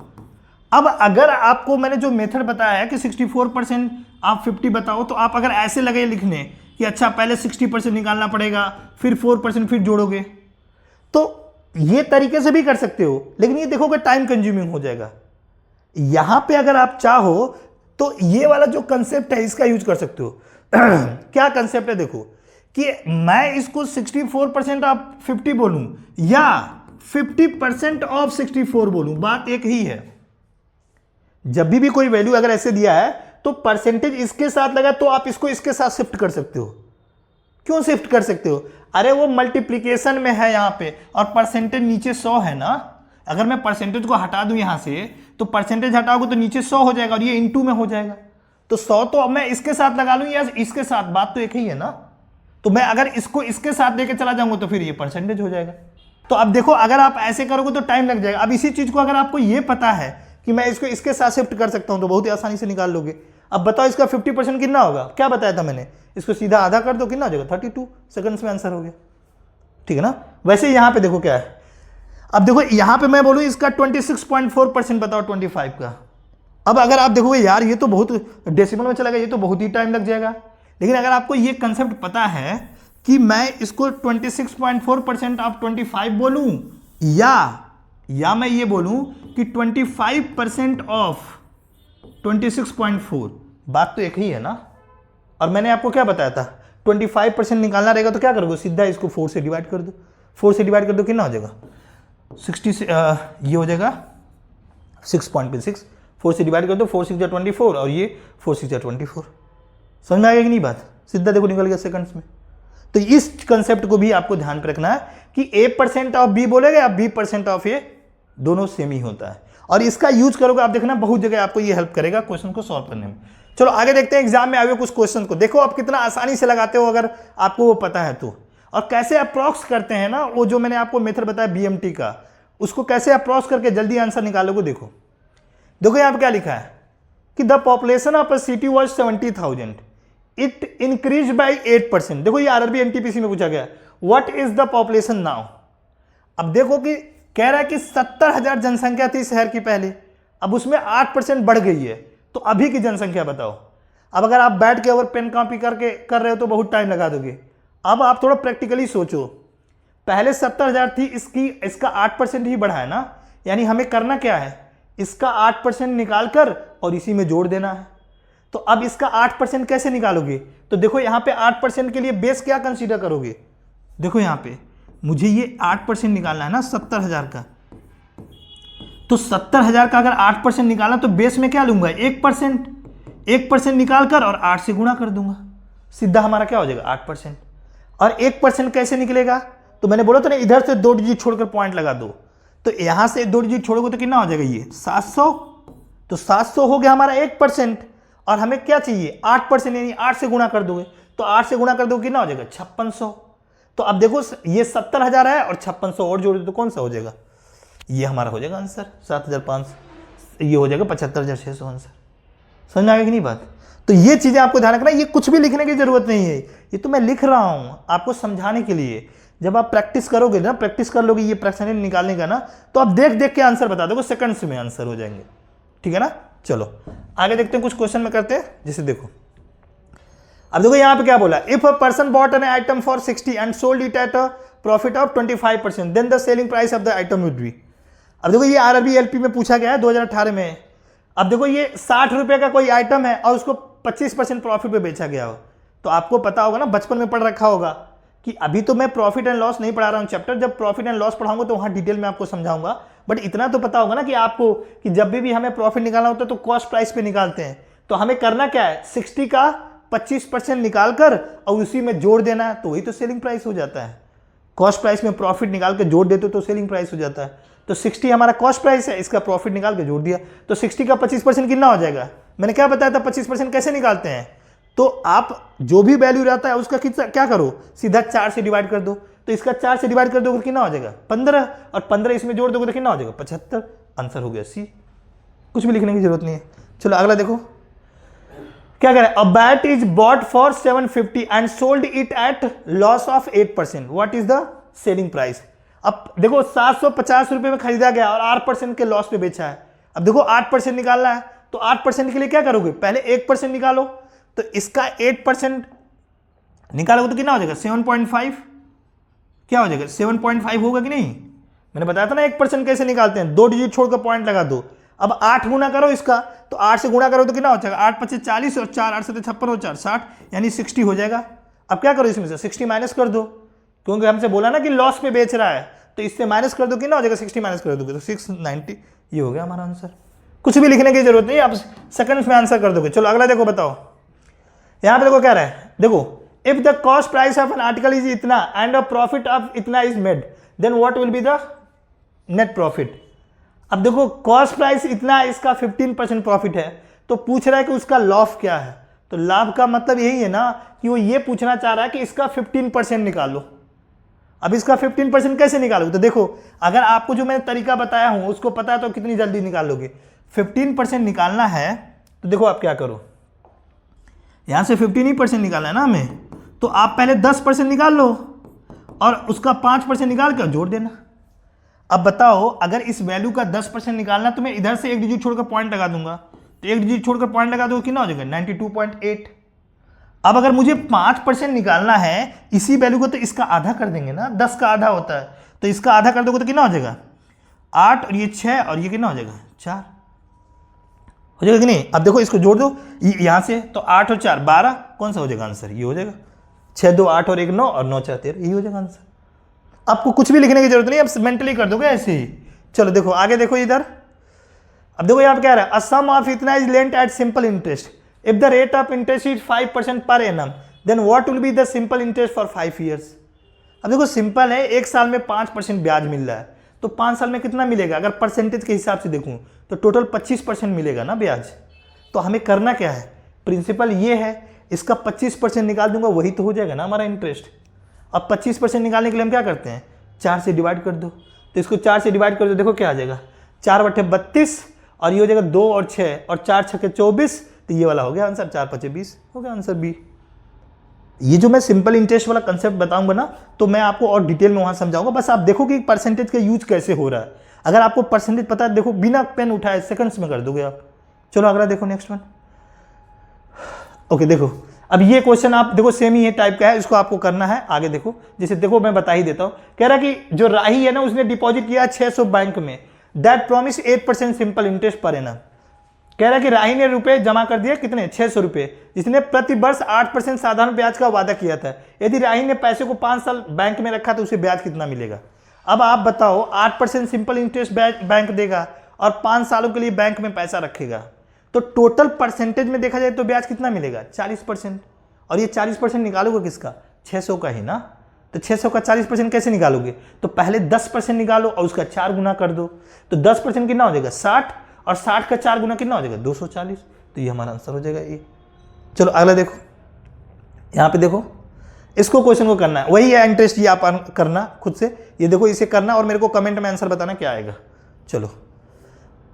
अब अगर आपको मैंने जो मेथड बताया है कि 64% आप 50 बताओ, तो आप अगर ऐसे लगे लिखने कि अच्छा पहले 60% निकालना पड़ेगा फिर 4% फिर जोड़ोगे, तो ये तरीके से भी कर सकते हो, लेकिन ये देखोगे टाइम कंज्यूमिंग हो जाएगा। यहां पे अगर आप चाहो तो ये वाला जो कंसेप्ट है इसका यूज कर सकते हो। क्या कंसेप्ट है देखो, कि मैं इसको 64% ऑफ 50 बोलूं या 50% ऑफ 64 बोलूं, बात एक ही है। जब भी कोई वैल्यू अगर ऐसे दिया है तो परसेंटेज इसके साथ लगा तो आप इसको इसके साथ शिफ्ट कर सकते हो। क्यों शिफ्ट कर सकते हो? अरे वो मल्टीप्लिकेशन में है यहां पे, और परसेंटेज नीचे 100 है ना। अगर मैं परसेंटेज को हटा दूं यहां से, तो परसेंटेज हटाओगे तो नीचे 100 हो जाएगा और ये इनटू में हो जाएगा। तो 100 तो अब मैं इसके साथ लगा लूं या इसके साथ, बात तो एक ही है ना। तो मैं अगर इसको इसके साथ लेके चला जाऊंगा तो फिर ये परसेंटेज हो जाएगा। तो अब देखो अगर आप ऐसे करोगे तो टाइम लग जाएगा। अब इसी चीज को अगर आपको ये पता है कि मैं इसको इसके साथ शिफ्ट कर सकता हूं तो बहुत ही आसानी से निकाल लोगे। अब बताओ इसका 50% कितना होगा? क्या बताया था मैंने? इसको सीधा आधा कर दो, कितना हो जाएगा? 32 सेकंड्स में आंसर हो गया। ठीक है ना। वैसे यहां पे देखो क्या है, अब देखो यहां पे मैं बोलूं इसका 26.4% बताओ 25 का। अब अगर आप देखोगे यार ये तो बहुत डेसिमल में चला गया, ये तो बहुत ही टाइम लग जाएगा। लेकिन अगर आपको ये कंसेप्ट पता है कि मैं इसको 26.4% ऑफ 25 बोलूं या मैं ये बोलूं कि 25% ऑफ 26.4, बात तो एक ही है ना। और मैंने आपको क्या बताया था, 25% निकालना रहेगा तो क्या करोगे? सीधा इसको 4 से डिवाइड कर दो। 4 से डिवाइड कर दो, कितना हो जाएगा? 60 से ये हो जाएगा 6.6। 4 से डिवाइड कर दो, 4 6 24 और ये 4 6 24। समझ में आ गया कि नहीं बात? सीधा देखो निकल गया सेकंड्स में। तो इस कंसेप्ट को भी आपको ध्यान पे रखना है कि A% ऑफ B बोलेगा या B% ऑफ A, दोनों सेम ही होता है। और इसका यूज करोगे आप देखना बहुत जगह आपको ये हेल्प करेगा क्वेश्चन को सॉल्व करने में। चलो आगे देखते हैं एग्जाम में आए हुए कुछ क्वेश्चन को। देखो आप कितना आसानी से लगाते हो अगर आपको वो पता है तो, और कैसे अप्रॉक्स करते हैं ना, वो जो मैंने आपको मेथड बताया BMT का, उसको कैसे अप्रॉक्स करके जल्दी आंसर निकालोगे। देखो देखो यहाँ पे क्या लिखा है कि the population of a city was 70,000, it increase by 8%। देखो ये RRB NTPC में पूछा गया, what is the population now. अब देखो कि कह रहा है कि 70,000 जनसंख्या थी शहर की पहले, अब उसमें 8% बढ़ गई है, तो अभी की जनसंख्या बताओ। अब अगर आप बैठ के अगर पेन कॉपी करके कर रहे हो तो बहुत टाइम लगा दोगे। अब आप थोड़ा प्रैक्टिकली सोचो, पहले 70,000 थी, इसका 8% ही बढ़ा है ना, यानी हमें करना क्या है, इसका 8% निकाल कर और इसी में जोड़ देना है। तो अब इसका 8% कैसे निकालोगे? तो देखो यहां पे 8% के लिए बेस क्या कंसीडर करोगे? देखो यहां पे मुझे ये 8% निकालना है ना 70,000 का, तो 70,000 का अगर 8% निकालना तो बेस में क्या लूंगा? 1%। 1% निकाल कर और 8 से गुणा कर दूंगा, सीधा हमारा क्या हो जाएगा? 8%। और 1% कैसे निकलेगा? तो मैंने बोला था ना इधर से 2 डिजिट छोड़कर पॉइंट लगा दो, तो यहां से 2 डिजिट छोड़ोगे तो कितना हो जाएगा? ये 700। तो 700 हो गया हमारा 1%, और हमें क्या चाहिए? 8%, यानी 8 से गुणा कर दोगे, तो 8 से गुणा कर दोगे कितना हो जाएगा? 5600। तो अब देखो ये 70,000 है और 5600 और जोड़ दो तो कौन सा हो जाएगा? ये हमारा हो जाएगा आंसर 7,500, ये हो जाएगा 75,600 आंसर। समझ में आ गया कि नहीं बात? तो ये चीजें आपको ध्यान रखना, ये कुछ भी लिखने की जरूरत नहीं है, ये तो मैं लिख रहा हूं आपको समझाने के लिए। जब आप प्रैक्टिस करोगे ना, प्रैक्टिस कर लोगे ये परसेंटेज निकालने का ना, तो आप देख देख के आंसर बता दोगे, सेकंड्स में आंसर हो जाएंगे। ठीक है ना। चलो आगे देखते हैं, कुछ क्वेश्चन में करते हैं। जैसे देखो अब देखो यहां पे क्या बोला, if a person bought an item for 60 and sold it at a profit of 25%, then the selling price of the item would be. अब देखो ये RRB LP में पूछा गया है 2018 में। अब देखो ये 60 रुपए का कोई आइटम है और उसको 25% प्रॉफिट पे बेचा गया हो, तो आपको पता होगा ना, बचपन में पढ़ रखा होगा कि अभी तो मैं प्रॉफिट एंड लॉस नहीं पढ़ा रहा हूं चैप्टर, जब प्रॉफिट एंड लॉस पढ़ाऊंगा तो वहां डिटेल में आपको समझाऊंगा। बट इतना तो पता होगा ना कि आपको कि जब भी हमें प्रॉफिट निकालना होता है तो कॉस्ट प्राइस पे निकालते हैं। तो हमें करना क्या है, 60 का 25% निकाल कर और उसी में जोड़ देना है, तो वही तो सेलिंग प्राइस हो जाता है। कॉस्ट प्राइस में प्रॉफिट निकाल के जोड़ देते तो सेलिंग प्राइस हो जाता है। तो 60 हमारा कॉस्ट प्राइस है, इसका प्रॉफिट निकाल के जोड़ दिया, तो 60 का 25% कितना हो जाएगा? मैंने क्या बताया था 25% कैसे निकालते हैं? तो आप जो भी वैल्यू रहता है उसका कितना क्या करो, सीधा 4 से डिवाइड कर दो। तो इसका 4 से डिवाइड कर दोगे कितना हो जाएगा? 15, और 15 इसमें जोड़ दोगे तो कितना हो जाएगा? 75। आंसर हो गया C। कुछ भी लिखने की जरूरत नहीं है। चलो अगला देखो क्या कह रहा है, a bat is bought for 750 and sold it eight loss of 8%, what is the selling price. अब देखो 750 रुपए में खरीदा गया और 8% के लॉस पे बेचा है। अब देखो 8% निकालना है, तो 8% के लिए क्या करोगे, पहले 1% निकालो, तो इसका 8% निकालोगे तो कितना हो जाएगा 7.5, क्या हो जाएगा 7.5 होगा कि नहीं। मैंने बताया था ना 1% कैसे निकालते हैं, 2 डिजिट छोड़कर पॉइंट लगा दो। अब 8 गुना करो इसका, तो 8 से गुना करो तो कितना हो जाएगा, 8 5 40 और 4 8 7 56 और 4 60, यानी 60 हो जाएगा। अब क्या करो, इसमें से 60 माइनस कर दो, क्योंकि हमसे बोला ना कि लॉस पे बेच रहा है, तो इससे माइनस कर दो, कितना हो जाएगा 60 माइनस कर दोगे तो 690, ये हो गया हमारा आंसर। कुछ भी लिखने की जरूरत नहीं, आप सेकंड्स में आंसर कर दोगे। चलो अगला देखो, बताओ यहां पे देखो क्या रहा है, देखो if the cost price of an article is इतना एंड अ प्रॉफिट ऑफ इतना is made, then what will be the net profit. अब देखो कॉस्ट प्राइस इतना है, इसका 15% प्रॉफिट है, तो पूछ रहा है कि उसका लाभ क्या है। तो लाभ का मतलब यही है ना कि वो ये पूछना चाह रहा है कि इसका 15% निकालो। अब इसका 15% कैसे निकालोगे, तो देखो अगर आपको जो मैंने तरीका बताया हूं उसको पता है तो कितनी जल्दी निकाल लोगे। 15% निकालना है तो देखो आप क्या करो, यहां से 15% निकालना है ना हमें, तो आप पहले 10% निकाल लो और उसका 5% निकाल कर जोड़ देना। अब बताओ अगर इस वैल्यू का 10% निकालना, तो मैं इधर से एक डिजिट छोड़कर पॉइंट लगा दूंगा, तो एक डिजिट छोड़कर पॉइंट लगा दो, कितना हो जाएगा 92.8। अब अगर मुझे 5% निकालना है इसी वैल्यू को, तो इसका आधा कर देंगे ना, 10 का आधा होता है, तो इसका आधा कर दोगे तो कितना हो जाएगा 8 और ये 6 और ये कितना हो जाएगा 4 हो जाएगा कि नहीं। अब देखो इसको जोड़ दो यहां से, तो 8 और 4 12, कौन सा हो जाएगा आंसर, ये हो जाएगा 6 2 8 और 1 9 और 9 4 13, ये हो जाएगा आंसर। आपको कुछ भी लिखने की जरूरत नहीं, आप मेंटली कर दोगे ऐसे ही। चलो देखो आगे देखो इधर, अब देखो यहाँ पे क्या रहा है, अ सम ऑफ इतना is lent at simple interest, if the rate of interest is 5% per annum, then what will be the simple interest for 5 years. अब देखो सिंपल है, एक साल में 5% ब्याज मिल रहा है, तो 5 साल में कितना मिलेगा, अगर परसेंटेज के हिसाब से देखूं तो टोटल 25% मिलेगा ना ब्याज। तो हमें करना क्या है, प्रिंसिपल ये है, इसका 25% निकाल दूंगा, वही तो हो जाएगा ना हमारा इंटरेस्ट। अब 25% निकालने के लिए हम क्या करते हैं, 4 से डिवाइड कर दो, तो इसको 4 से डिवाइड कर दो, देखो क्या आ जाएगा 4/32 और ये हो जाएगा 2 और 6 और 4 6 24, तो ये वाला हो गया आंसर 4 5 20, हो गया आंसर बी। ये जो मैं सिंपल इंटरेस्ट वाला कंसेप्ट बताऊंगा ना, तो मैं आपको और डिटेल में वहां समझाऊंगा, बस आप देखो कि परसेंटेज का यूज कैसे हो रहा है। अगर आपको परसेंटेज पता है, देखो बिना पेन उठाए सेकंड्स में कर दोगे आप। चलो अगला देखो, नेक्स्ट वन। ओके देखो, अब ये क्वेश्चन आप देखो सेम ही है टाइप का है, इसको आपको करना है। आगे देखो, जैसे देखो मैं बता ही देता हूं, कह रहा कि जो राही है ना उसने डिपॉजिट किया 600 बैंक में, that promise 8% simple interest per annum. कह रहा है कि राही ने रुपए जमा कर दिए कितने 600 रुपए, जिसने प्रति वर्ष 8% साधारण ब्याज का वादा किया था। यदि राही ने पैसे को 5 साल बैंक में रखा तो उसे ब्याज कितना मिलेगा। अब आप बताओ 8% सिंपल इंटरेस्ट बैंक देगा और 5 सालों के लिए बैंक में पैसा रखेगा, तो टोटल परसेंटेज में देखा जाए तो ब्याज कितना मिलेगा 40%। और ये 40% निकालोगे किसका, 600 का ही ना, तो 600 का 40% कैसे निकालोगे, तो पहले 10% निकालो और उसका 4 गुना कर दो, तो 10% कितना हो जाएगा 60 और 60 का 4 गुना कितना हो जाएगा 240, तो ये हमारा आंसर हो जाएगा ए। चलो अगला देखो, यहाँ पे देखो इसको क्वेश्चन को करना है, वही है इंटरेस्ट, ये आप करना खुद से, ये देखो इसे करना और मेरे को कमेंट में आंसर बताना क्या आएगा। चलो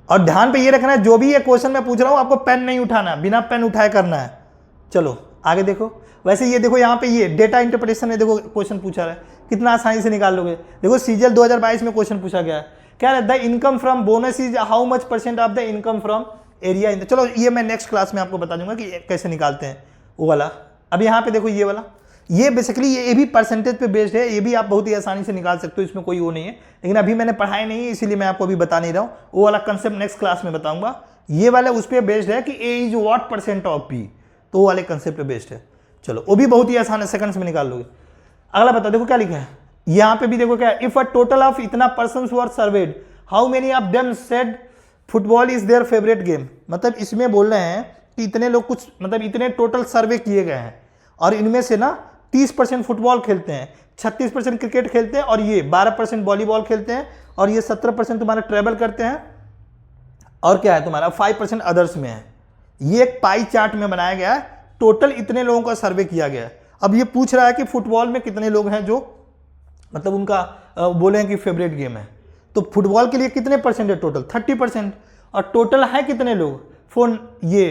और ध्यान पे ये रखना है, जो भी ये क्वेश्चन मैं पूछ रहा हूँ आपको पेन नहीं उठाना, बिना पेन उठाए करना है। चलो आगे देखो, वैसे ये देखो यहाँ पे ये डेटा इंटरप्रिटेशन में देखो क्वेश्चन पूछा रहा है, कितना आसानी से निकाल लोगे। देखो सीजीएल 2022 में क्वेश्चन पूछा गया है, क्या है the income from bonus is how much % of the income from area in. चलो ये मैं नेक्स्ट क्लास में आपको बता दूंगा कि कैसे निकालते हैं वो वाला। अब यहाँ पे देखो ये वाला, ये बेसिकली ये भी परसेंटेज पे बेस्ड है, ये भी आप बहुत ही आसानी से निकाल सकते हो, इसमें कोई वो नहीं है, लेकिन अभी मैंने पढ़ाई नहीं है इसीलिए मैं आपको अभी बता नहीं रहा हूँ। वो वाला कंसेप्ट नेक्स्ट क्लास में बताऊंगा। ये वाला उस पर बेस्ड है कि A is what % of P, तो वो वाले कंसेप्ट पे बेस्ड है। चलो वो भी बहुत ही आसान है, सेकंड्स में निकाल लोगे। अगला बताओ, देखो क्या लिखा है यहाँ पे भी, देखो क्या है, इफ अ टोटल ऑफ इतना persons were served, how many of them said football is their favourite game. मतलब इसमें बोल रहे हैं कि इतने लोग कुछ, मतलब इतने टोटल सर्वे किए गए हैं और इनमें से ना 30% फुटबॉल खेलते हैं, 36% क्रिकेट खेलते हैं और ये 12% वॉलीबॉल खेलते हैं और ये 17% तुम्हारा ट्रेवल करते हैं और क्या है तुम्हारा 5% अदर्स में है। ये एक पाई चार्ट में बनाया गया है, टोटल इतने लोगों का सर्वे किया गया है। अब ये पूछ रहा है कि फुटबॉल में कितने लोग हैं जो मतलब उनका बोले हैं कि फेवरेट गेम है, तो फुटबॉल के लिए कितने % है टोटल 30%, और टोटल है कितने लोग फोन ये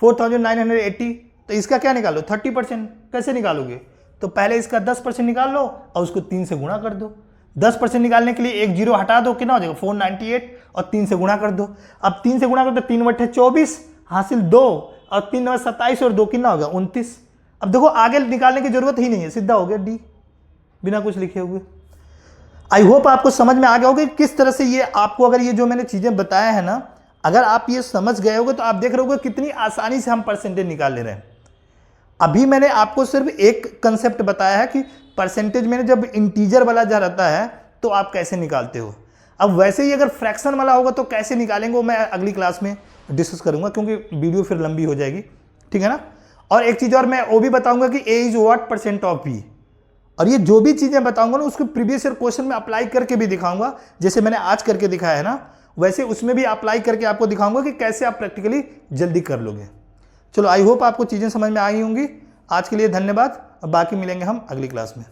4980, तो इसका क्या निकालो 30%। कैसे निकालोगे? तो पहले इसका 10% निकाल लो और उसको 3 से गुणा कर दो। 10% निकालने के लिए एक जीरो हटा दो, कितना हो जाएगा 498, और 3 से गुणा कर दो। अब 3 से गुणा कर दो, 3 बटे 24 हासिल 2 और 3 नंबर 27 और 2 कितना हो गया 29। अब देखो आगे निकालने की जरूरत ही नहीं है, सीधा हो गया डी बिना कुछ लिखे हुए। आई होप आपको समझ में आ गया होगा कि किस तरह से ये आपको, अगर ये जो मैंने चीजें बताया है ना, अगर आप ये समझ गए होगे तो आप देख रहे होगे कितनी आसानी से हम परसेंटेज निकाल ले रहे हैं। अभी मैंने आपको सिर्फ एक कंसेप्ट बताया है कि परसेंटेज में जब इंटीजर वाला जा रहता है तो आप कैसे निकालते हो। अब वैसे ही अगर फ्रैक्शन वाला होगा तो कैसे निकालेंगे वो मैं अगली क्लास में डिस्कस करूंगा, क्योंकि वीडियो फिर लंबी हो जाएगी, ठीक है ना। और एक चीज़ और मैं वो भी बताऊंगा कि A is what percent of B, और ये जो भी चीज़ें बताऊंगा ना उसको प्रीवियस ईयर क्वेश्चन में अप्लाई करके भी दिखाऊंगा, जैसे मैंने आज करके दिखाया है ना, वैसे उसमें भी अप्लाई करके आपको दिखाऊंगा कि कैसे आप प्रैक्टिकली जल्दी कर लोगे। चलो आई होप आपको चीज़ें समझ में आई होंगी। आज के लिए धन्यवाद, और बाकी मिलेंगे हम अगली क्लास में।